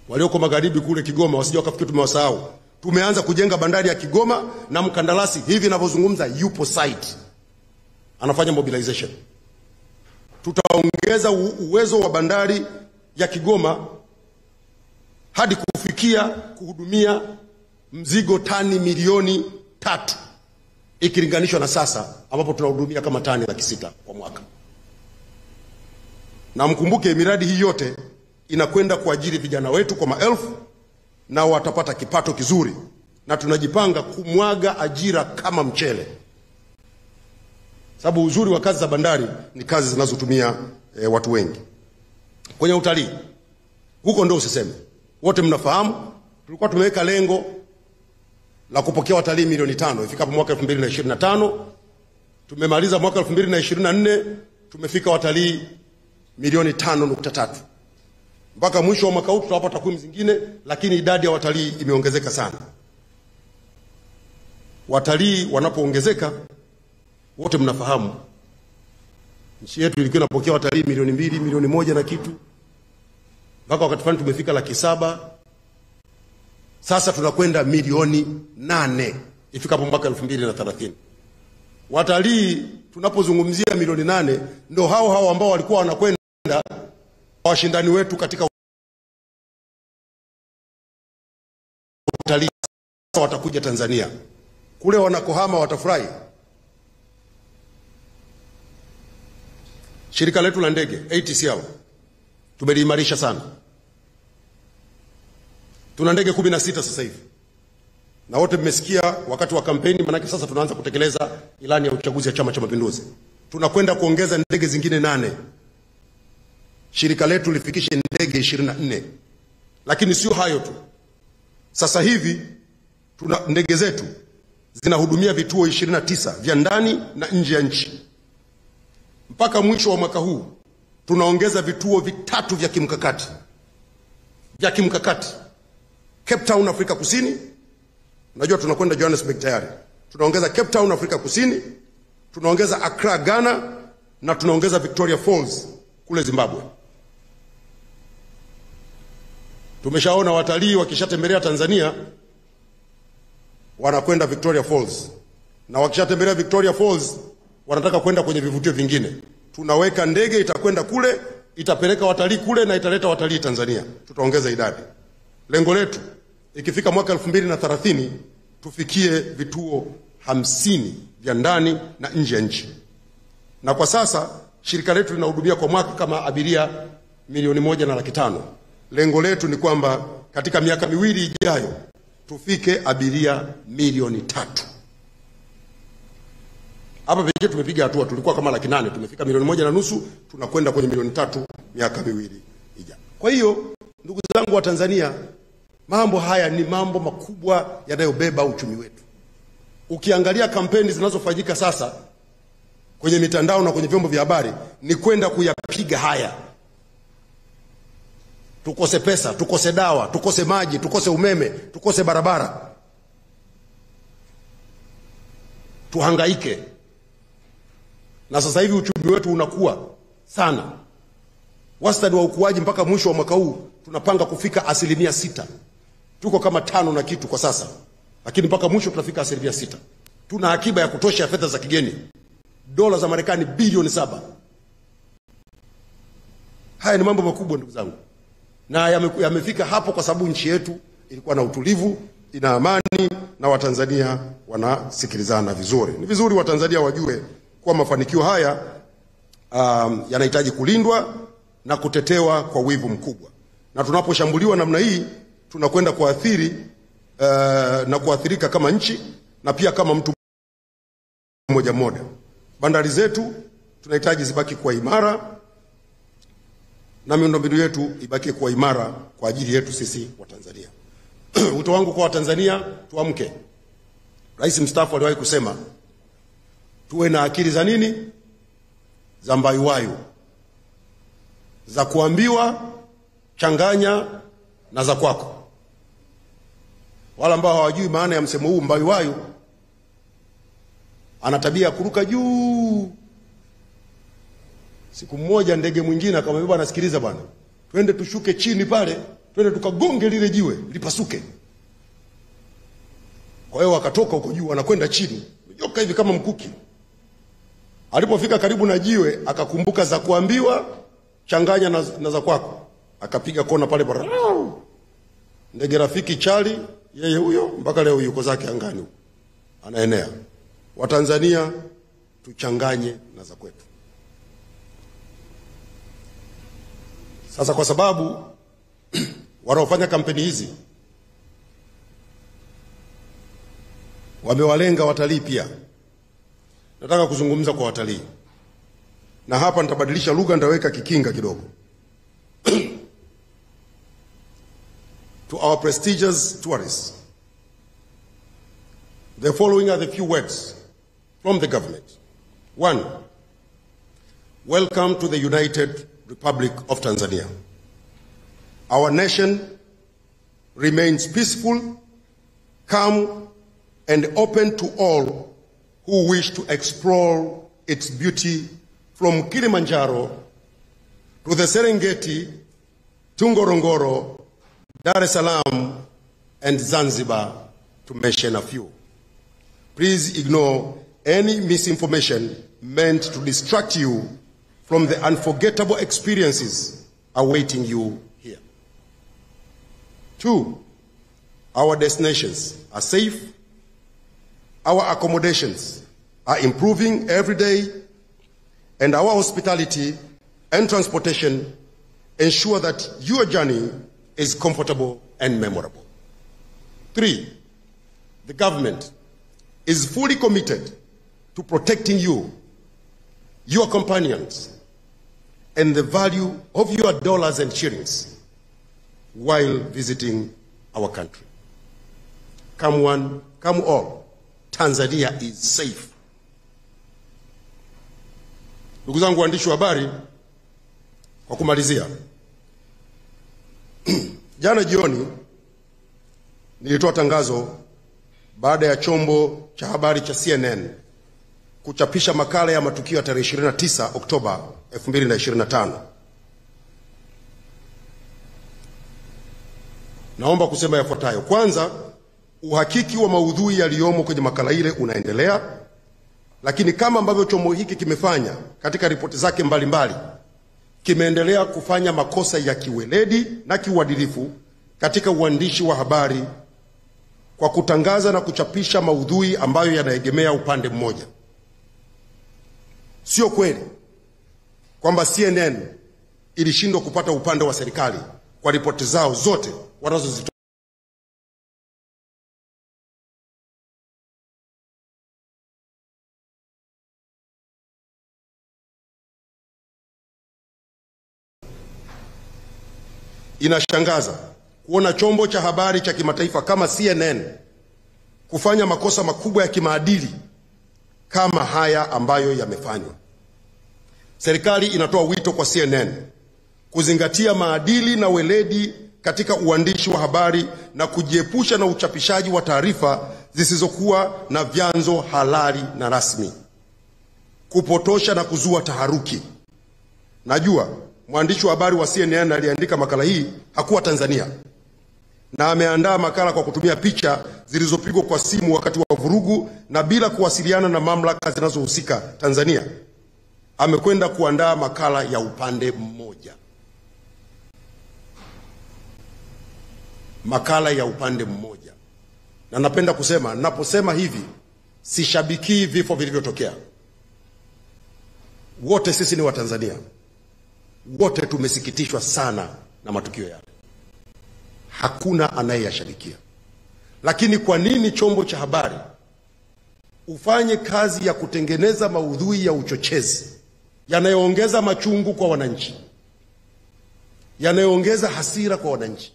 Walioko magharibi kule Kigoma wasije wakafikiri tumewasahau. Tumeanza kujenga bandari ya Kigoma na mkandarasi hivi ninavyozungumza yupo site. Anafanya mobilization. Tutaongeza uwezo wa bandari ya Kigoma hadi kufikia kuhudumia mzigo tani 3 milioni ikilinganishwa na sasa ambapo tunahudumia kama tani 600,000 kwa mwaka. Na mkumbuke miradi hii yote inakwenda kuajiri vijana wetu kwa maelfu, na watapata kipato kizuri, na tunajipanga kumwaga ajira kama mchele. Sababu uzuri wa kazi za bandari ni kazi zinazotumia watu wengi. Kwenye utalii huko ndio usiseme. Wote mnafahamu tulikuwa tumeweka lengo la kupokea watalii 5 milioni ifikapo mwaka 2025. Tumemaliza mwaka 2024 tumefika watalii 5.3 milioni. Mpaka mwisho wa mwaka huu tutapata takwimu zingine, lakini idadi ya watalii imeongezeka sana. Watalii wanapoongezeka, wote mnafahamu nchi yetu ilikuwa inapokea watalii 2 milioni, 1 milioni na kitu. Mpaka wakati fulani tumefika 700,000. Sasa tunakwenda 8 milioni ifikapo mwaka 2030. Watalii tunapozungumzia 8 milioni ndio hao ambao walikuwa wanakwenda washindani wetu katika utalii watakuja Tanzania. Kule wanakohama watafurahi. Shirika letu la ndege ATCL tumeliimarisha sana. Tuna ndege 16 sasa hivi. Na wote mmesikia wakati wa kampeni, maana sasa tunaanza kutekeleza ilani ya uchaguzi ya Chama cha Mapinduzi. Tunakwenda kuongeza ndege zingine 8. Shirika letu lifikishe ndege 24. Lakini sio hayo tu. Sasa hivi ndege zetu zinahudumia vituo 29 vya ndani na nje ya nchi. Mpaka mwisho wa mwaka huu tunaongeza vituo 3 vya kimkakati. Cape Town, Afrika Kusini. Unajua tunakwenda Johannesburg tayari. Tunaongeza Cape Town, Afrika Kusini. Tunaongeza Accra, Ghana, na tunaongeza Victoria Falls kule Zimbabwe. Tumeshaona watalii wakishatembelea Tanzania wanakwenda Victoria Falls, na wakishatembelea Victoria Falls wanataka kwenda kwenye vivutio vingine. Tunaweka ndege itakwenda kule, itapeleka watalii kule na italeta watalii Tanzania. Tutaongeza idadi. Lengo letu ikifika mwaka 2030 tufikie vituo 50 vya ndani na nje ya nchi. Na kwa sasa shirika letu linahudumia kwa mwaka kama abiria 1.5 milioni. Lengo letu ni kwamba katika miaka miwili ijayo tufike abiria 3 milioni. Hapa pekee tumepiga hatua, tulikuwa kama 800,000, tumefika 1.5 milioni, tunakwenda kwenye 3 milioni miaka miwili ijayo. Kwa hiyo ndugu zangu wa Tanzania, mambo haya ni mambo makubwa yanayobeba uchumi wetu. Ukiangalia kampeni zinazofanyika sasa kwenye mitandao na kwenye vyombo vya habari ni kwenda kuyapiga haya. Tukose pesa, tukose dawa, tukose maji, tukose umeme, tukose barabara, tuhangaike. Na sasa hivi uchumi wetu unakuwa sana. Wastani wa ukuaji mpaka mwisho wa mwaka huu tunapanga kufika 6%. Tuko kama 5 na kitu kwa sasa, lakini mpaka mwisho tutafika 6%. Tuna akiba ya kutosha ya fedha za kigeni, dola za Marekani bilioni 7. Haya ni mambo makubwa ndugu zangu, na yamefika hapo kwa sababu nchi yetu ilikuwa na utulivu, ina amani, na Watanzania wanasikilizana vizuri. Ni vizuri Watanzania wajue kwa mafanikio haya yanahitaji kulindwa na kutetewa kwa wivu mkubwa. Na tunaposhambuliwa namna hii tunakwenda kuathiri na kuathirika kama nchi na pia kama mtu mmoja mmoja. Bandari zetu tunahitaji zibaki kuwa imara na miundombinu yetu ibaki kuwa imara kwa ajili yetu sisi wa Tanzania. Wito wangu kwa Watanzania, tuamke. Rais mstaafu aliwahi kusema tuwe na akili za nini? Za mbayuwayu, za kuambiwa changanya na za kwako. Wala ambao hawajui maana ya msemo huu mbayuwayu, ana tabia kuruka juu. Siku mmoja ndege mwingine akamwambia, bwana sikiliza bwana, twende tushuke chini pale, twende tukagonge lile jiwe lipasuke. Kwa hiyo wakatoka huko juu wanakwenda chini, joka hivi kama mkuki. Alipofika karibu na jiwe akakumbuka za kuambiwa changanya na za kwako, akapiga kona pale bara. Ndege rafiki chali yeye huyo mpaka leo yuko zake angani huko, anaenea. Watanzania tuchanganye na za kwetu. Sasa kwa sababu wanaofanya kampeni hizi wamewalenga watalii pia, nataka kuzungumza kwa watalii. Na hapa nitabadilisha lugha, nitaweka kikinga kidogo. To our prestigious tourists, the following are the few words from the government. 1. Welcome to the United Republic of Tanzania. Our nation remains peaceful, calm, and open to all who wish to explore its beauty from Kilimanjaro to the Serengeti, to Ngorongoro, Dar es Salaam, and Zanzibar, to mention a few. Please ignore any misinformation meant to distract you from the unforgettable experiences awaiting you here. 2. Our destinations are safe. Our accommodations are improving every day, and our hospitality and transportation ensure that your journey is comfortable and memorable. 3. The government is fully committed to protecting you, your companions, and the value of your dollars and shillings while visiting our country. Come one, come all, Tanzania is safe. Ndugu zangu waandishi wa habari, kwa kumalizia, jana jioni nilitoa tangazo baada ya chombo cha habari cha CNN kuchapisha makala ya matukio ya tarehe 29 Oktoba 2025. naomba kusema yafuatayo. Kwanza, uhakiki wa maudhui yaliyomo kwenye makala ile unaendelea, lakini kama ambavyo chombo hiki kimefanya katika ripoti zake mbalimbali, kimeendelea kufanya makosa ya kiweledi na kiuadilifu katika uandishi wa habari kwa kutangaza na kuchapisha maudhui ambayo yanaegemea upande mmoja. Sio kweli kwamba CNN ilishindwa kupata upande wa serikali kwa ripoti zao zote wanazozitoa. Inashangaza kuona chombo cha habari cha kimataifa kama CNN kufanya makosa makubwa ya kimaadili kama haya ambayo yamefanywa. Serikali inatoa wito kwa CNN kuzingatia maadili na weledi katika uandishi wa habari na kujiepusha na uchapishaji wa taarifa zisizokuwa na vyanzo halali na rasmi, kupotosha na kuzua taharuki. Najua mwandishi wa habari wa CNN aliandika makala hii hakuwa Tanzania, na ameandaa makala kwa kutumia picha zilizopigwa kwa simu wakati wa vurugu na bila kuwasiliana na mamlaka zinazohusika Tanzania. Amekwenda kuandaa makala ya upande mmoja. Makala ya upande mmoja. Na napenda kusema, naposema hivi, sishabikii vifo vilivyotokea. Wote sisi ni Watanzania. Wote tumesikitishwa sana na matukio yale. Hakuna anayeyashabikia. Lakini kwa nini chombo cha habari ufanye kazi ya kutengeneza maudhui ya uchochezi yanayoongeza machungu kwa wananchi, yanayoongeza hasira kwa wananchi?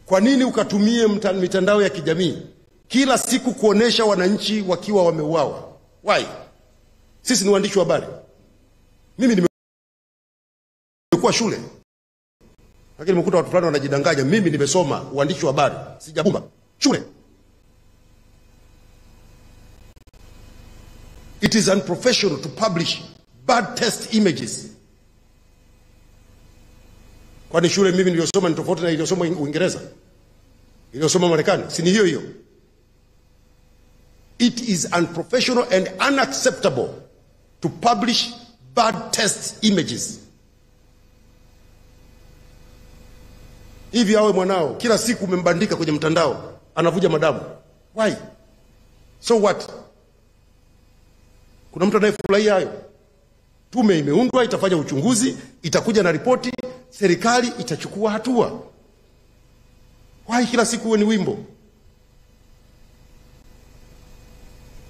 Kwa nini ukatumie mitandao ya kijamii kila siku kuonesha wananchi wakiwa wameuawa? Why? Sisi ni waandishi wa habari. Mimi nimekuwa shule, lakini nimekuta watu fulani wanajidanganya. Mimi nimesoma uandishi wa habari, sijabumba shule. It is unprofessional to publish bad test images. Kwani shule mimi niliyosoma ni tofauti na iliyosoma Uingereza, iliyosoma Marekani? Si ni hiyo hiyo? It is unprofessional and unacceptable to publish bad test images. Hivi awe mwanao kila siku umembandika kwenye mtandao anavuja madamu. Why? So what? Kuna mtu anayefurahia hayo? Tume imeundwa, itafanya uchunguzi, itakuja na ripoti, serikali itachukua hatua. Why kila siku uwe ni wimbo?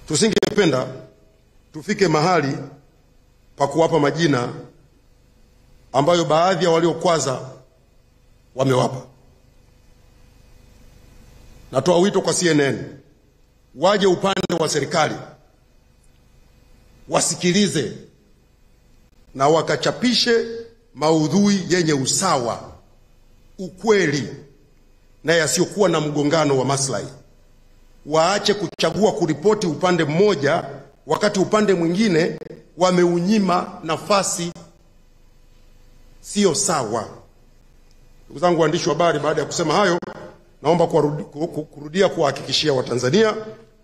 Tusingependa tufike mahali pa kuwapa majina ambayo baadhi ya waliokwaza wamewapa. Natoa wito kwa CNN waje upande wa serikali, wasikilize na wakachapishe maudhui yenye usawa, ukweli na yasiyokuwa na mgongano wa maslahi. Waache kuchagua kuripoti upande mmoja wakati upande mwingine wameunyima nafasi. Sio sawa. Ndugu zangu waandishi wa habari, baada ya kusema hayo, naomba kurudia kuwahakikishia Watanzania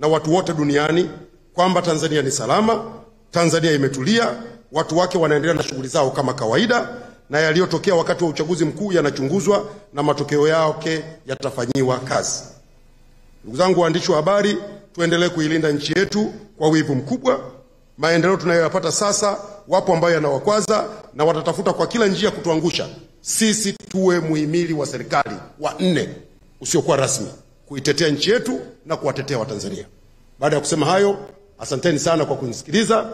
na watu wote duniani kwamba Tanzania ni salama, Tanzania imetulia, watu wake wanaendelea na shughuli zao kama kawaida, na yaliyotokea wakati wa uchaguzi mkuu yanachunguzwa na matokeo yake yatafanyiwa kazi. Ndugu zangu waandishi wa habari, tuendelee kuilinda nchi yetu kwa wivu mkubwa. Maendeleo tunayoyapata sasa, wapo ambayo yanawakwaza na watatafuta kwa kila njia kutuangusha. Sisi tuwe muhimili wa serikali wa 4 usiokuwa rasmi kuitetea nchi yetu na kuwatetea Watanzania. Baada ya kusema hayo, asanteni sana kwa kunisikiliza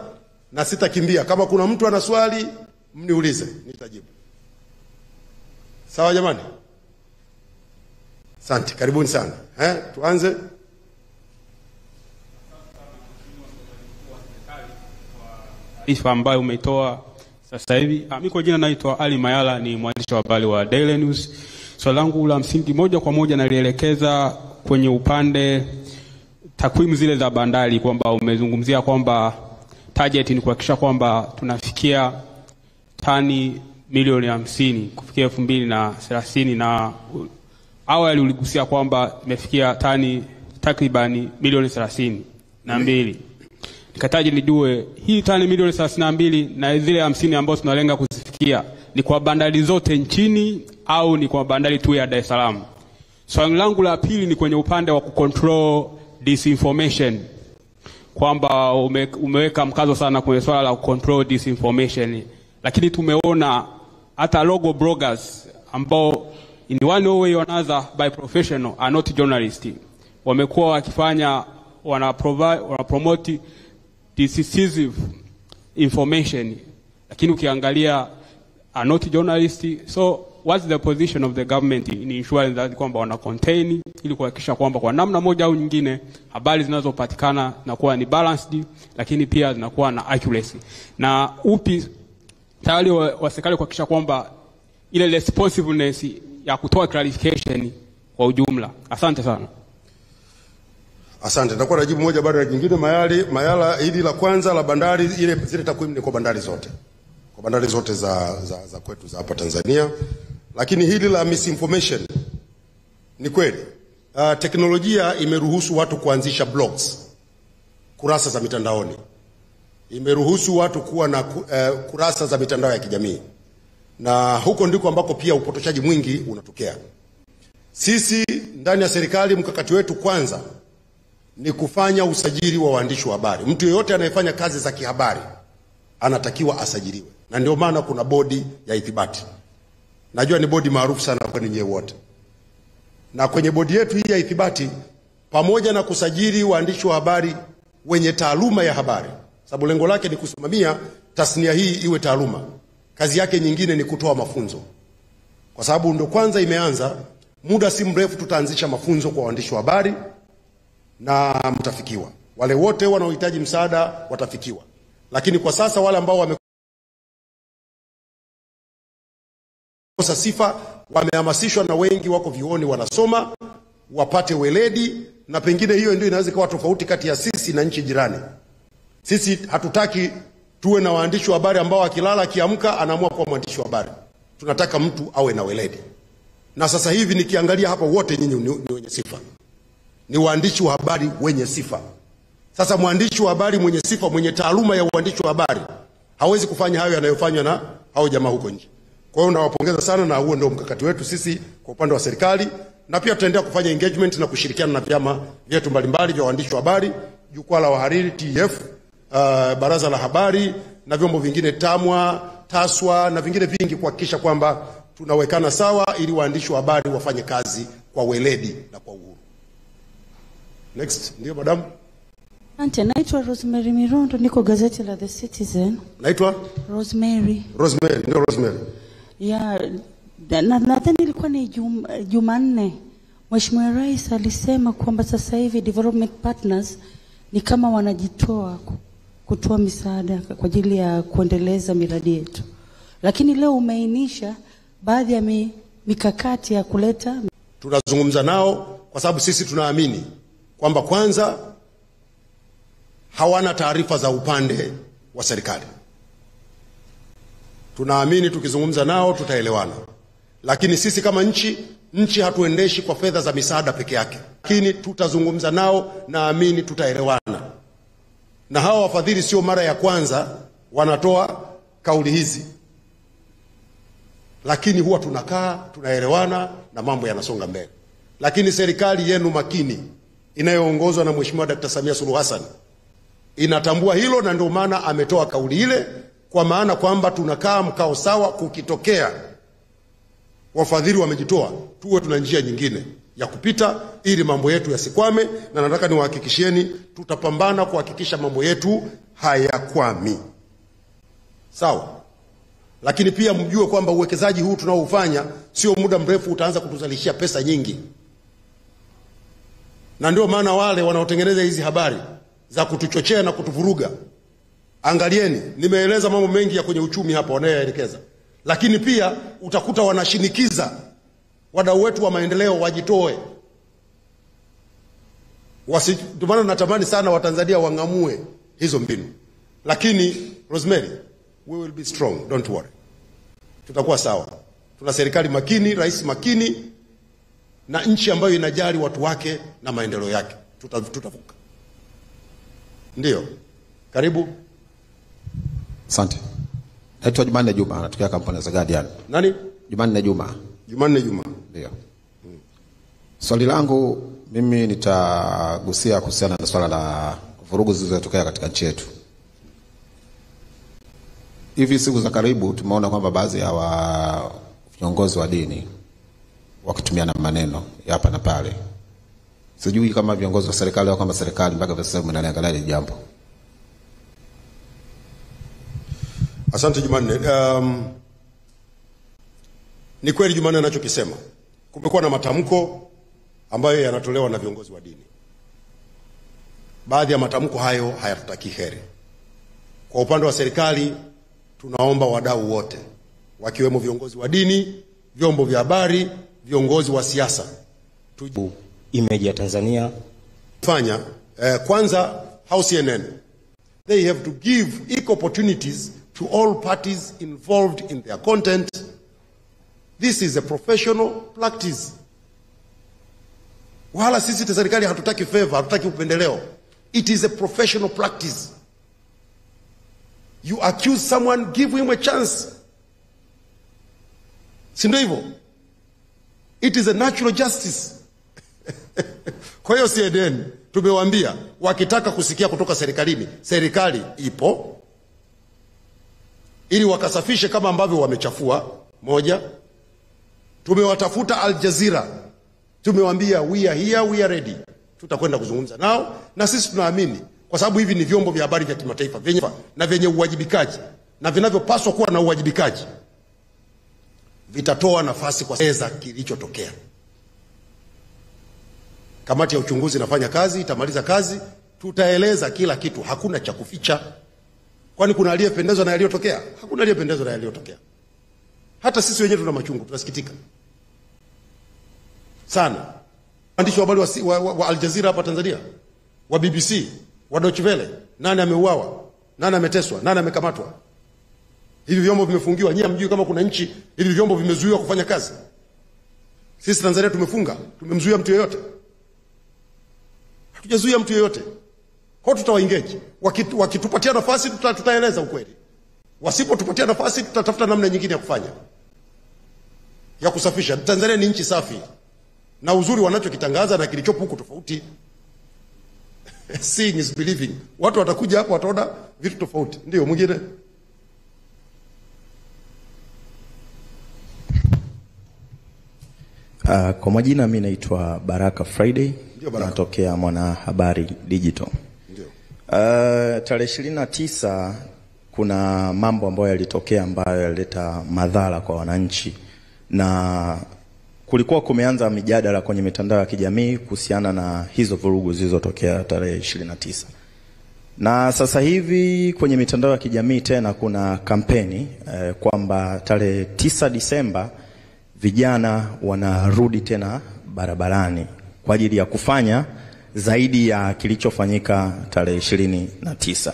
na sitakimbia. Kama kuna mtu ana swali, mniulize, nitajibu. Sawa jamani? Asante, karibuni sana. Tuanze.
Taarifa ambayo umeitoa sasa hivi. Mimi kwa jina naitwa Ali Mayala, ni mwandishi wa habari wa Daily News. Swali langu la msingi moja kwa moja nalielekeza kwenye upande takwimu zile za bandari, kwamba umezungumzia kwamba target ni kuhakikisha kwamba tunafikia tani milioni 50 kufikia 2030, na awali uligusia kwamba imefikia tani takribani milioni 32. Nikataji nijue hii tani milioni 32 na zile 50 ambazo tunalenga kuzifikia ni kwa bandari zote nchini au ni kwa bandari tu ya Dar es Salaam? Swali langu la pili ni kwenye upande wa kucontrol disinformation, kwamba umeweka mkazo sana kwenye swala la control disinformation, lakini tumeona hata logo bloggers ambao in one way or another by professional are not journalists, wamekuwa wakifanya wana promote decisive information, lakini ukiangalia are not journalists. So what's the position of the government in ensuring that kwamba wana contain, ili kuhakikisha kwamba kwa namna moja au nyingine habari zinazopatikana zinakuwa ni balanced, lakini pia zinakuwa na accuracy? Na upi tayari wa serikali kuhakikisha kwamba ile responsiveness ya kutoa clarification kwa ujumla? Asante sana.
Asante. Nitakuwa najibu moja baada ya jingine. Mayala, hili la kwanza la bandari, zile takwimu ni kwa bandari zote. Kwa bandari zote za kwetu za hapa Tanzania. Lakini hili la misinformation ni kweli. Teknolojia imeruhusu watu kuanzisha blogs, kurasa za mitandaoni. Imeruhusu watu kuwa na kurasa za mitandao ya kijamii. Na huko ndiko ambako pia upotoshaji mwingi unatokea. Sisi ndani ya serikali, mkakati wetu kwanza ni kufanya usajili wa waandishi wa habari. Mtu yeyote anayefanya kazi za kihabari anatakiwa asajiliwe. Na ndio maana kuna bodi ya ithibati. Najua ni bodi maarufu sana kwa ninyi wote. Na kwenye bodi yetu hii ya ithibati, pamoja na kusajili waandishi wa habari wenye taaluma ya habari, sababu lengo lake ni kusimamia tasnia hii iwe taaluma, kazi yake nyingine ni kutoa mafunzo. Kwa sababu ndio kwanza imeanza, muda si mrefu tutaanzisha mafunzo kwa waandishi wa habari na mtafikiwa. Wale wote wanaohitaji msaada watafikiwa. Lakini kwa sasa wale ambao wamekosa sifa wamehamasishwa, na wengi wako vioni wanasoma wapate weledi, na pengine hiyo ndio inaweza kuwa tofauti kati ya sisi na nchi jirani. Sisi hatutaki tuwe na waandishi wa habari ambao akilala akiamka anaamua kuwa mwandishi wa habari. Tunataka mtu awe na weledi. Na sasa hivi nikiangalia hapa wote nyinyi ni wenye sifa. Ni waandishi wa habari wenye sifa. Sasa mwandishi wa habari mwenye sifa, mwenye taaluma ya uandishi wa habari, hawezi kufanya hayo yanayofanywa na hao jamaa huko nje. Kwa hiyo nawapongeza sana, na huo ndio mkakati wetu sisi kwa upande wa serikali. Na pia tutaendelea kufanya engagement na kushirikiana na vyama vyetu mbalimbali vya waandishi wa habari, jukwaa la wahariri TF, baraza la habari na vyombo vingine, TAMWA, TASWA na vingine vingi, kuhakikisha kwamba tunawekana sawa ili waandishi wa habari wafanye kazi kwa weledi na kwa uhuru. Next, ndio madam.
Asante, naitwa Rosemary Mirondo, niko gazeti la The Citizen.
Naitwa
Rosemary.
Ndio Rosemary.
Nadhani ilikuwa ni Jumanne. Mheshimiwa Rais alisema kwamba sasa hivi development partners ni kama wanajitoa kutoa misaada kwa ajili ya kuendeleza miradi yetu. Lakini leo umeainisha baadhi ya mikakati ya kuleta.
Tunazungumza nao kwa sababu sisi tunaamini kwamba kwanza hawana taarifa za upande wa serikali. Tunaamini tukizungumza nao tutaelewana. Lakini sisi kama nchi hatuendeshi kwa fedha za misaada peke yake. Lakini tutazungumza nao, naamini tutaelewana. Na hawa wafadhili sio mara ya kwanza wanatoa kauli hizi. Lakini huwa tunakaa, tunaelewana na mambo yanasonga mbele. Lakini serikali yenu makini inayoongozwa na Mheshimiwa Dr. Samia Suluhu Hassan inatambua hilo, na ndio maana ametoa kauli ile, kwa maana kwamba tunakaa mkao sawa. Kukitokea wafadhili wamejitoa, tuwe tuna njia nyingine ya kupita ili mambo yetu yasikwame, na nataka niwahakikishieni tutapambana kuhakikisha mambo yetu hayakwami. Sawa? Lakini pia mjue kwamba uwekezaji huu tunaoufanya sio muda mrefu utaanza kutuzalishia pesa nyingi. Na ndio maana wale wanaotengeneza hizi habari za kutuchochea na kutuvuruga, angalieni, nimeeleza mambo mengi ya kwenye uchumi hapa wanayoelekeza. Lakini pia utakuta wanashinikiza wadau wetu wa maendeleo wajitoe. Ndio maana natamani sana Watanzania wangamue hizo mbinu. Lakini Rosemary, we will be strong, don't worry. Tutakuwa sawa. Tuna serikali makini, rais makini, na nchi ambayo inajali watu wake na maendeleo yake. Tutavuka. Ndio. Karibu.
Asante. Naitwa Jumanne Juma, natokea kampuni za Guardian.
Nani?
Jumanne Juma.
Jumanne Juma.
Ndio. Swali langu mimi nitagusia kuhusiana na swala la vurugu zilizotokea katika nchi yetu. Hivi siku za karibu tumeona kwamba baadhi ya viongozi wa dini wakitumia na maneno ya hapa na pale. Sijui kama viongozi wa serikali au kama serikali mpaka sasa mnaangalia hili jambo.
Asante Jumanne. Ni kweli Jumanne anachokisema. Kumekuwa na matamko ambayo yanatolewa na viongozi wa dini. Baadhi ya matamko hayo hayatutaki heri. Kwa upande wa serikali tunaomba wadau wote, wakiwemo viongozi wa dini, vyombo vya habari, viongozi wa siasa,
image ya Tanzania
fanya kwanza House CNN, they have to give equal opportunities to all parties involved in their content. This is a professional practice. Wala sisi serikali hatutaki favor, hatutaki upendeleo. It is a professional practice. You accuse someone, give him a chance. Si ndio hivyo? It is a natural justice. Kwa hiyo CNN tumewaambia wakitaka kusikia kutoka serikalini, serikali ipo ili wakasafishe kama ambavyo wamechafua. Moja, tumewatafuta Al Jazeera, tumewaambia we are here, we are ready. Tutakwenda kuzungumza nao, na sisi tunaamini kwa sababu hivi ni vyombo vya habari vya kimataifa vyenye uwajibikaji na vinavyopaswa kuwa na uwajibikaji, vitatoa nafasi kwa sasa kilichotokea. Kamati ya uchunguzi inafanya kazi, itamaliza kazi, tutaeleza kila kitu, hakuna cha kuficha. Kwani kuna aliyependezwa na yaliyotokea? Hakuna aliyependezwa na yaliyotokea. Hata sisi wenyewe tuna machungu, tunasikitika sana. Waandishi wa habari wa Al Jazeera hapa Tanzania, wa BBC, wa Deutsche Welle, nani ameuawa, nani ameteswa, nani amekamatwa? Hivi vyombo vimefungiwa. Nyinyi hamjui kama kuna nchi hivi vyombo vimezuiwa kufanya kazi? Sisi Tanzania tumefunga, tumemzuia mtu yeyote? Hatujazuia mtu yeyote. Kwa tutawaengage. Wakitupatia nafasi tutaeleza ukweli. Wasipotupatia nafasi tutatafuta namna nyingine ya kufanya, ya kusafisha. Tanzania ni nchi safi, na uzuri wanachokitangaza na kilichopo huko tofauti. Seeing is believing. Watu watakuja hapo wataona vitu tofauti. Ndio mwingine.
Kwa majina mimi naitwa Baraka Friday, natokea Mwanahabari Digital.
Ndio.
Tarehe 29 kuna mambo ambayo yalitokea ambayo yalileta madhara kwa wananchi, na kulikuwa kumeanza mijadala kwenye mitandao ya kijamii kuhusiana na hizo vurugu zilizotokea tarehe 29. Na sasa hivi kwenye mitandao ya kijamii tena kuna kampeni kwamba tarehe 9 Disemba vijana wanarudi tena barabarani kwa ajili ya kufanya zaidi ya kilichofanyika tarehe 29.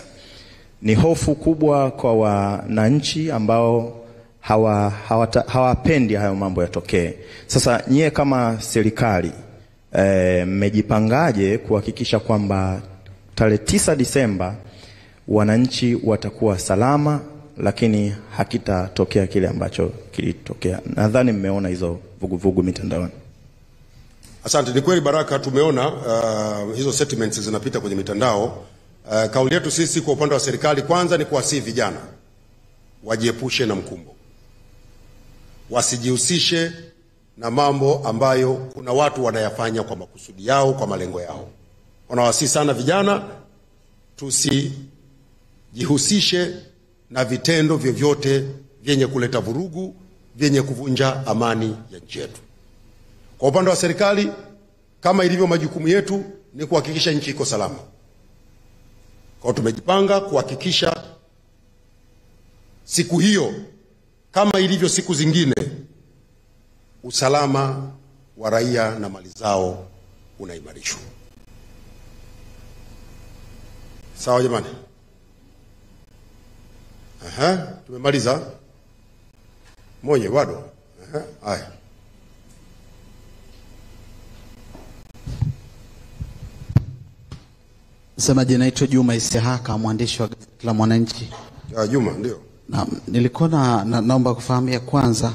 Ni hofu kubwa kwa wananchi ambao hawapendi hayo mambo yatokee. Sasa nyie kama serikali mmejipangaje kuhakikisha kwamba tarehe 9 Disemba wananchi watakuwa salama, lakini hakitatokea kile ambacho kilitokea? Nadhani mmeona hizo vuguvugu mitandaoni.
Asante. Ni kweli Baraka, tumeona hizo sentiments zinapita kwenye mitandao. Kauli yetu sisi kwa upande wa serikali kwanza ni kuwasihi vijana wajiepushe na mkumbo, wasijihusishe na mambo ambayo kuna watu wanayafanya kwa makusudi yao, kwa malengo yao. Wanawasihi sana vijana tusijihusishe na vitendo vyovyote vyenye kuleta vurugu, vyenye kuvunja amani ya nchi yetu. Kwa upande wa serikali, kama ilivyo majukumu yetu, ni kuhakikisha nchi iko salama. Kwa tumejipanga kuhakikisha siku hiyo kama ilivyo siku zingine, usalama wa raia na mali zao unaimarishwa. Sawa jamani? Tumemaliza. Moja bado. Haya.
Msemaji, naitwa Juma Isihaka, mwandishi wa gazeti la Mwananchi.
Juma, ndio.
Nilikuwa naomba kufahamia kwanza,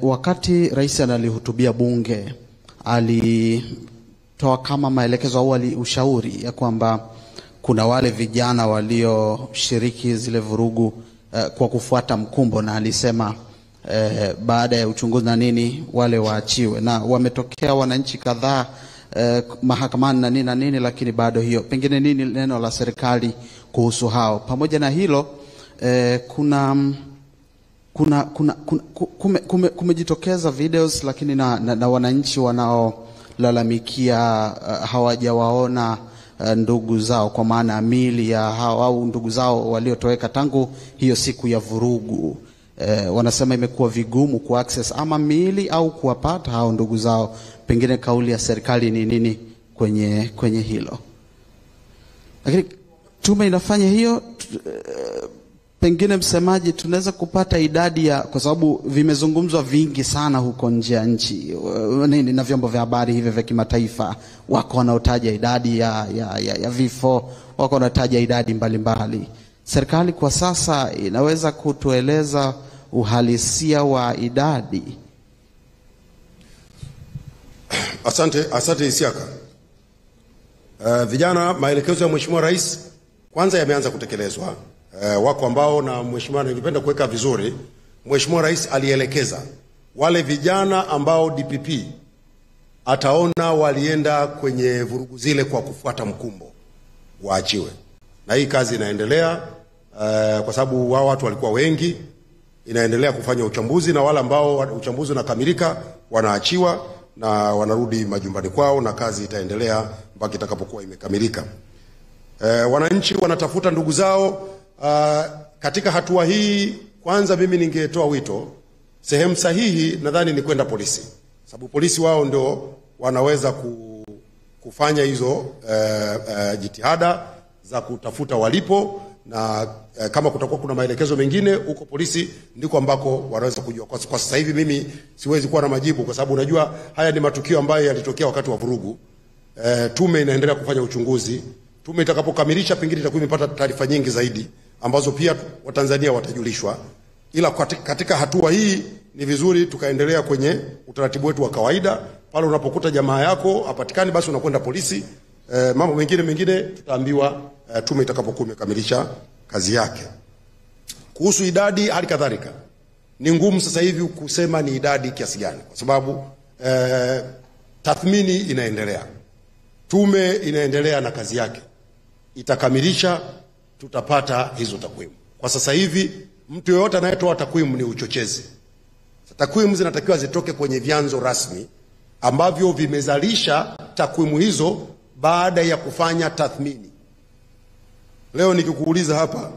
wakati rais analihutubia bunge alitoa kama maelekezo au ushauri ya kwamba kuna wale vijana walioshiriki zile vurugu kwa kufuata mkumbo, na alisema baada ya uchunguzi na nini wale waachiwe, na wametokea wananchi kadhaa mahakamani na nini, lakini bado hiyo. Pengine nini neno la serikali kuhusu hao? Pamoja na hilo kumejitokeza videos lakini na wananchi wanaolalamikia hawajawaona ndugu zao, kwa maana miili ya hao au ndugu zao waliotoweka tangu hiyo siku ya vurugu. Wanasema imekuwa vigumu ku access ama miili au kuwapata hao ndugu zao. Pengine kauli ya serikali ni nini kwenye hilo? Lakini tume inafanya hiyo. Pengine msemaji, tunaweza kupata idadi ya, kwa sababu vimezungumzwa vingi sana huko nje ya nchi na vyombo vya habari hivi vya kimataifa, wako wanaotaja idadi ya vifo, wako wanaotaja idadi mbalimbali. Serikali kwa sasa inaweza kutueleza uhalisia wa idadi?
Asante Isiaka. Vijana, maelekezo ya Mheshimiwa Rais kwanza yameanza kutekelezwa. Wako ambao, na Mheshimiwa, ningependa kuweka vizuri, Mheshimiwa Rais alielekeza wale vijana ambao DPP ataona walienda kwenye vurugu zile kwa kufuata mkumbo waachiwe, na hii kazi inaendelea kwa sababu wao watu walikuwa wengi. Inaendelea kufanya uchambuzi, na wale ambao uchambuzi unakamilika wanaachiwa na wanarudi majumbani kwao, na kazi itaendelea mpaka itakapokuwa imekamilika. Wananchi wanatafuta ndugu zao. Katika hatua hii, kwanza mimi ningetoa wito, sehemu sahihi nadhani ni kwenda polisi, sababu polisi wao ndio wanaweza kufanya hizo jitihada za kutafuta walipo, na kama kutakuwa kuna maelekezo mengine huko polisi ndiko ambako wanaweza kujua. Kwa sasa hivi mimi siwezi kuwa na majibu, kwa sababu unajua haya ni matukio ambayo yalitokea wakati wa vurugu. Tume inaendelea kufanya uchunguzi. Tume itakapokamilisha, pengine itakuwa imepata taarifa nyingi zaidi ambazo pia Watanzania watajulishwa. Ila katika hatua hii ni vizuri tukaendelea kwenye utaratibu wetu wa kawaida. Pale unapokuta jamaa yako hapatikani, basi unakwenda polisi. Mambo mengine tutaambiwa tume itakapokuwa imekamilisha kazi yake. Kuhusu idadi, hali kadhalika ni ngumu sasa hivi kusema ni idadi kiasi gani, kwa sababu tathmini inaendelea. Tume inaendelea na kazi yake, itakamilisha, tutapata hizo takwimu. Kwa sasa hivi mtu yeyote anayetoa takwimu ni uchochezi. Takwimu zinatakiwa zitoke kwenye vyanzo rasmi ambavyo vimezalisha takwimu hizo baada ya kufanya tathmini. Leo nikikuuliza hapa,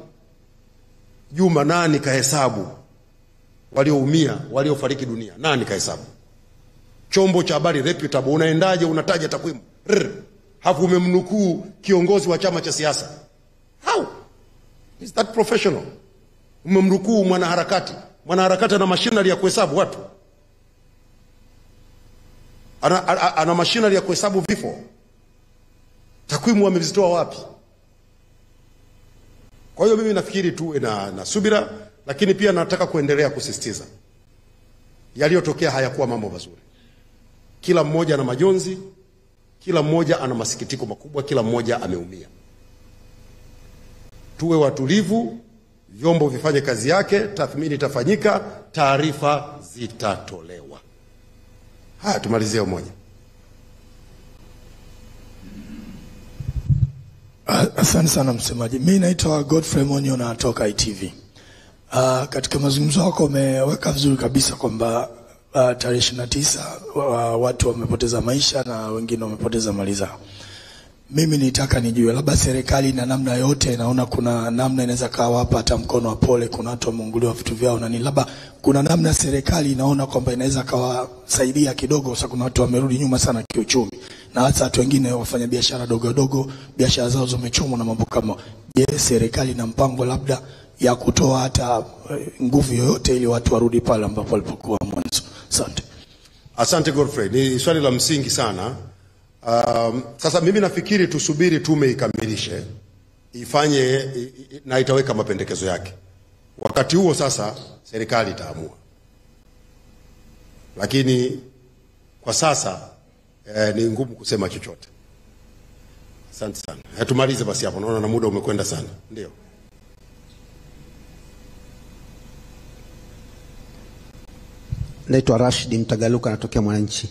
Juma, nani kahesabu walioumia, waliofariki dunia? Nani kahesabu? Chombo cha habari reputable unaendaje unataja takwimu? Hafu umemnukuu kiongozi wa chama cha siasa. How is that professional? Umemnukuu mwanaharakati ana machinery ya kuhesabu watu, ana machinery ya kuhesabu vifo. Takwimu wamezitoa wapi? Kwa hiyo mimi nafikiri tuwe na subira, lakini pia nataka kuendelea kusisitiza yaliyotokea hayakuwa mambo mazuri. Kila mmoja ana majonzi, kila mmoja ana masikitiko makubwa, kila mmoja ameumia. Tuwe watulivu, vyombo vifanye kazi yake, tathmini itafanyika, taarifa zitatolewa. Haya, tumalizie umoja.
Asante sana msemaji. Mimi naitwa Godfrey Monyo na natoka ITV. Katika mazungumzo yako umeweka vizuri kabisa kwamba tarehe 29 watu wamepoteza maisha na wengine wamepoteza mali zao. Mimi nitaka nijue labda serikali na namna yote inaona kuna namna inaweza kawapa hata mkono wa pole, kuna watu wameunguliwa vitu vyao na ni labda kuna namna serikali inaona kwamba inaweza kawasaidia kidogo, sababu kuna watu wamerudi nyuma sana kiuchumi, na hata watu wengine wafanya biashara dogo biashara zao zimechomwa na mambo kama. Je, serikali ina mpango labda ya kutoa hata nguvu yoyote ili watu warudi pale ambapo walipokuwa mwanzo? Asante.
Asante Godfrey, ni swali la msingi sana. Sasa mimi nafikiri tusubiri tume ikamilishe, ifanye na itaweka mapendekezo yake. Wakati huo sasa serikali itaamua. Lakini kwa sasa ni ngumu kusema chochote. Asante sana. Tumalize basi hapo, naona na muda umekwenda sana. Ndio.
Naitwa Rashid Mtagaluka, natokea Mwananchi.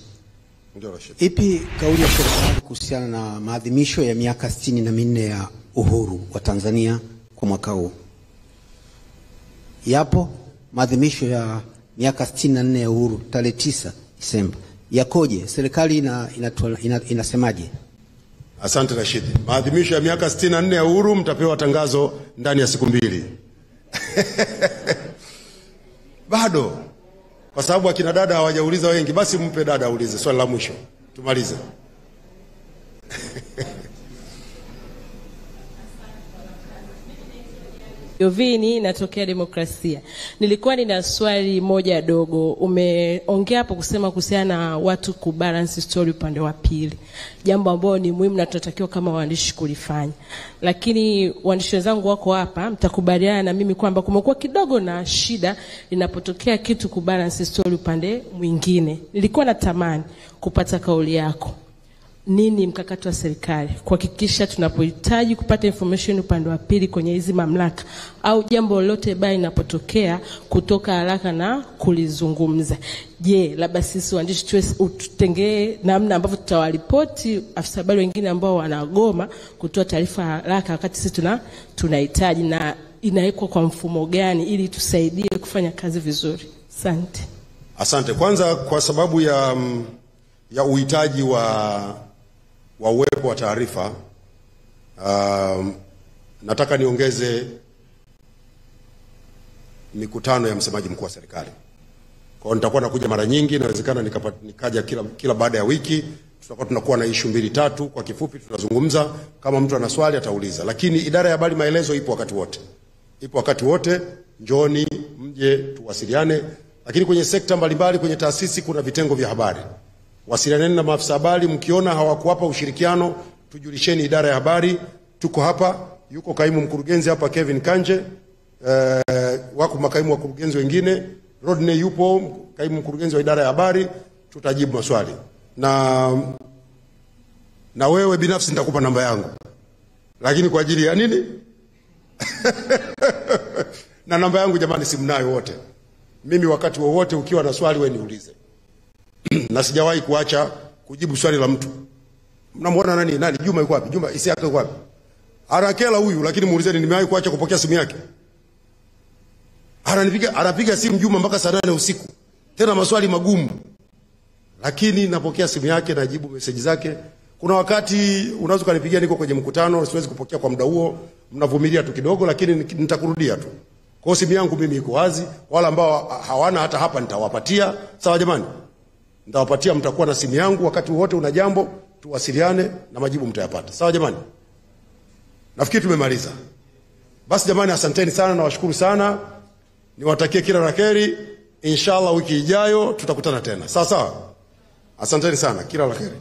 Ndio Rashid.
Ipi kauli ya serikali kuhusiana na maadhimisho ya miaka 64 ya uhuru wa Tanzania kwa mwaka huu? Yapo maadhimisho ya miaka 64 ya uhuru tarehe 9 Disemba. Yakoje? Serikali inasemaje?
Asante Rashid. Maadhimisho ya miaka 64 ya uhuru mtapewa tangazo ndani ya siku 2. Bado. Kwa sababu akina dada hawajauliza wengi, basi mpe dada aulize swali la mwisho. Tumalize.
Yovini, natokea Demokrasia. Nilikuwa nina swali moja dogo. Umeongea hapo kusema kuhusiana na watu kubalance story upande wa pili. Jambo ambalo ni muhimu na tunatakiwa kama waandishi kulifanya. Lakini waandishi wenzangu wako hapa, mtakubaliana na mimi kwamba kumekuwa kidogo na shida linapotokea kitu kubalance story upande mwingine. Nilikuwa natamani kupata kauli yako. Nini mkakati wa serikali kuhakikisha tunapohitaji kupata information upande wa pili kwenye hizi mamlaka au jambo lolote baya linapotokea kutoka haraka na kulizungumza? Je, labda sisi waandishi tutengee namna ambavyo tutawaripoti afisa habari wengine ambao wanagoma kutoa taarifa haraka wakati sisi tunahitaji, na inawekwa kwa mfumo gani ili tusaidie kufanya kazi vizuri? Asante.
Asante. Kwanza kwa sababu ya uhitaji wa uwepo wa taarifa, nataka niongeze mikutano ya msemaji mkuu wa serikali. Kwa hiyo nitakuwa nakuja mara nyingi, inawezekana nikaja kila baada ya wiki. Tutakuwa tunakuwa na issue 2-3 kwa kifupi tunazungumza. Kama mtu ana swali atauliza. Lakini idara ya habari maelezo ipo wakati wote. Ipo wakati wote, njoni mje tuwasiliane. Lakini kwenye sekta mbalimbali, kwenye taasisi kuna vitengo vya habari. Wasilianeni na maafisa habari, mkiona hawakuwapa ushirikiano tujulisheni idara ya habari. Tuko hapa, yuko kaimu mkurugenzi hapa Kevin Kanje, wako makaimu wakurugenzi wengine, Rodney yupo kaimu mkurugenzi wa idara ya habari, tutajibu maswali. Na wewe binafsi nitakupa namba yangu. Lakini kwa ajili ya nini? Na namba yangu jamani simnayo wote. Mimi wakati wowote ukiwa na swali wewe niulize. Na sijawahi kuacha kujibu swali la mtu. Mnamuona nani? Juma yuko wapi? Juma Isiaka yuko wapi? Arakela huyu, lakini muulizeni nimewahi kuacha kupokea simu yake. Anapiga simu Juma mpaka saa 8 usiku. Tena maswali magumu. Lakini napokea simu yake, najibu message zake. Kuna wakati unaweza kunipigia niko kwenye mkutano, siwezi kupokea kwa muda huo, mnavumilia tu kidogo, lakini nitakurudia tu. Kwa simu yangu mimi iko wazi, wala ambao hawana hata hapa nitawapatia. Sawa jamani? Nitawapatia, mtakuwa na simu yangu wakati wote una jambo, tuwasiliane na majibu mtayapata. Sawa jamani? Nafikiri tumemaliza. Basi jamani, asanteni sana na washukuru sana. Niwatakie kila la kheri. Inshallah wiki ijayo tutakutana tena. Sawa sawa? Asanteni sana, kila la kheri.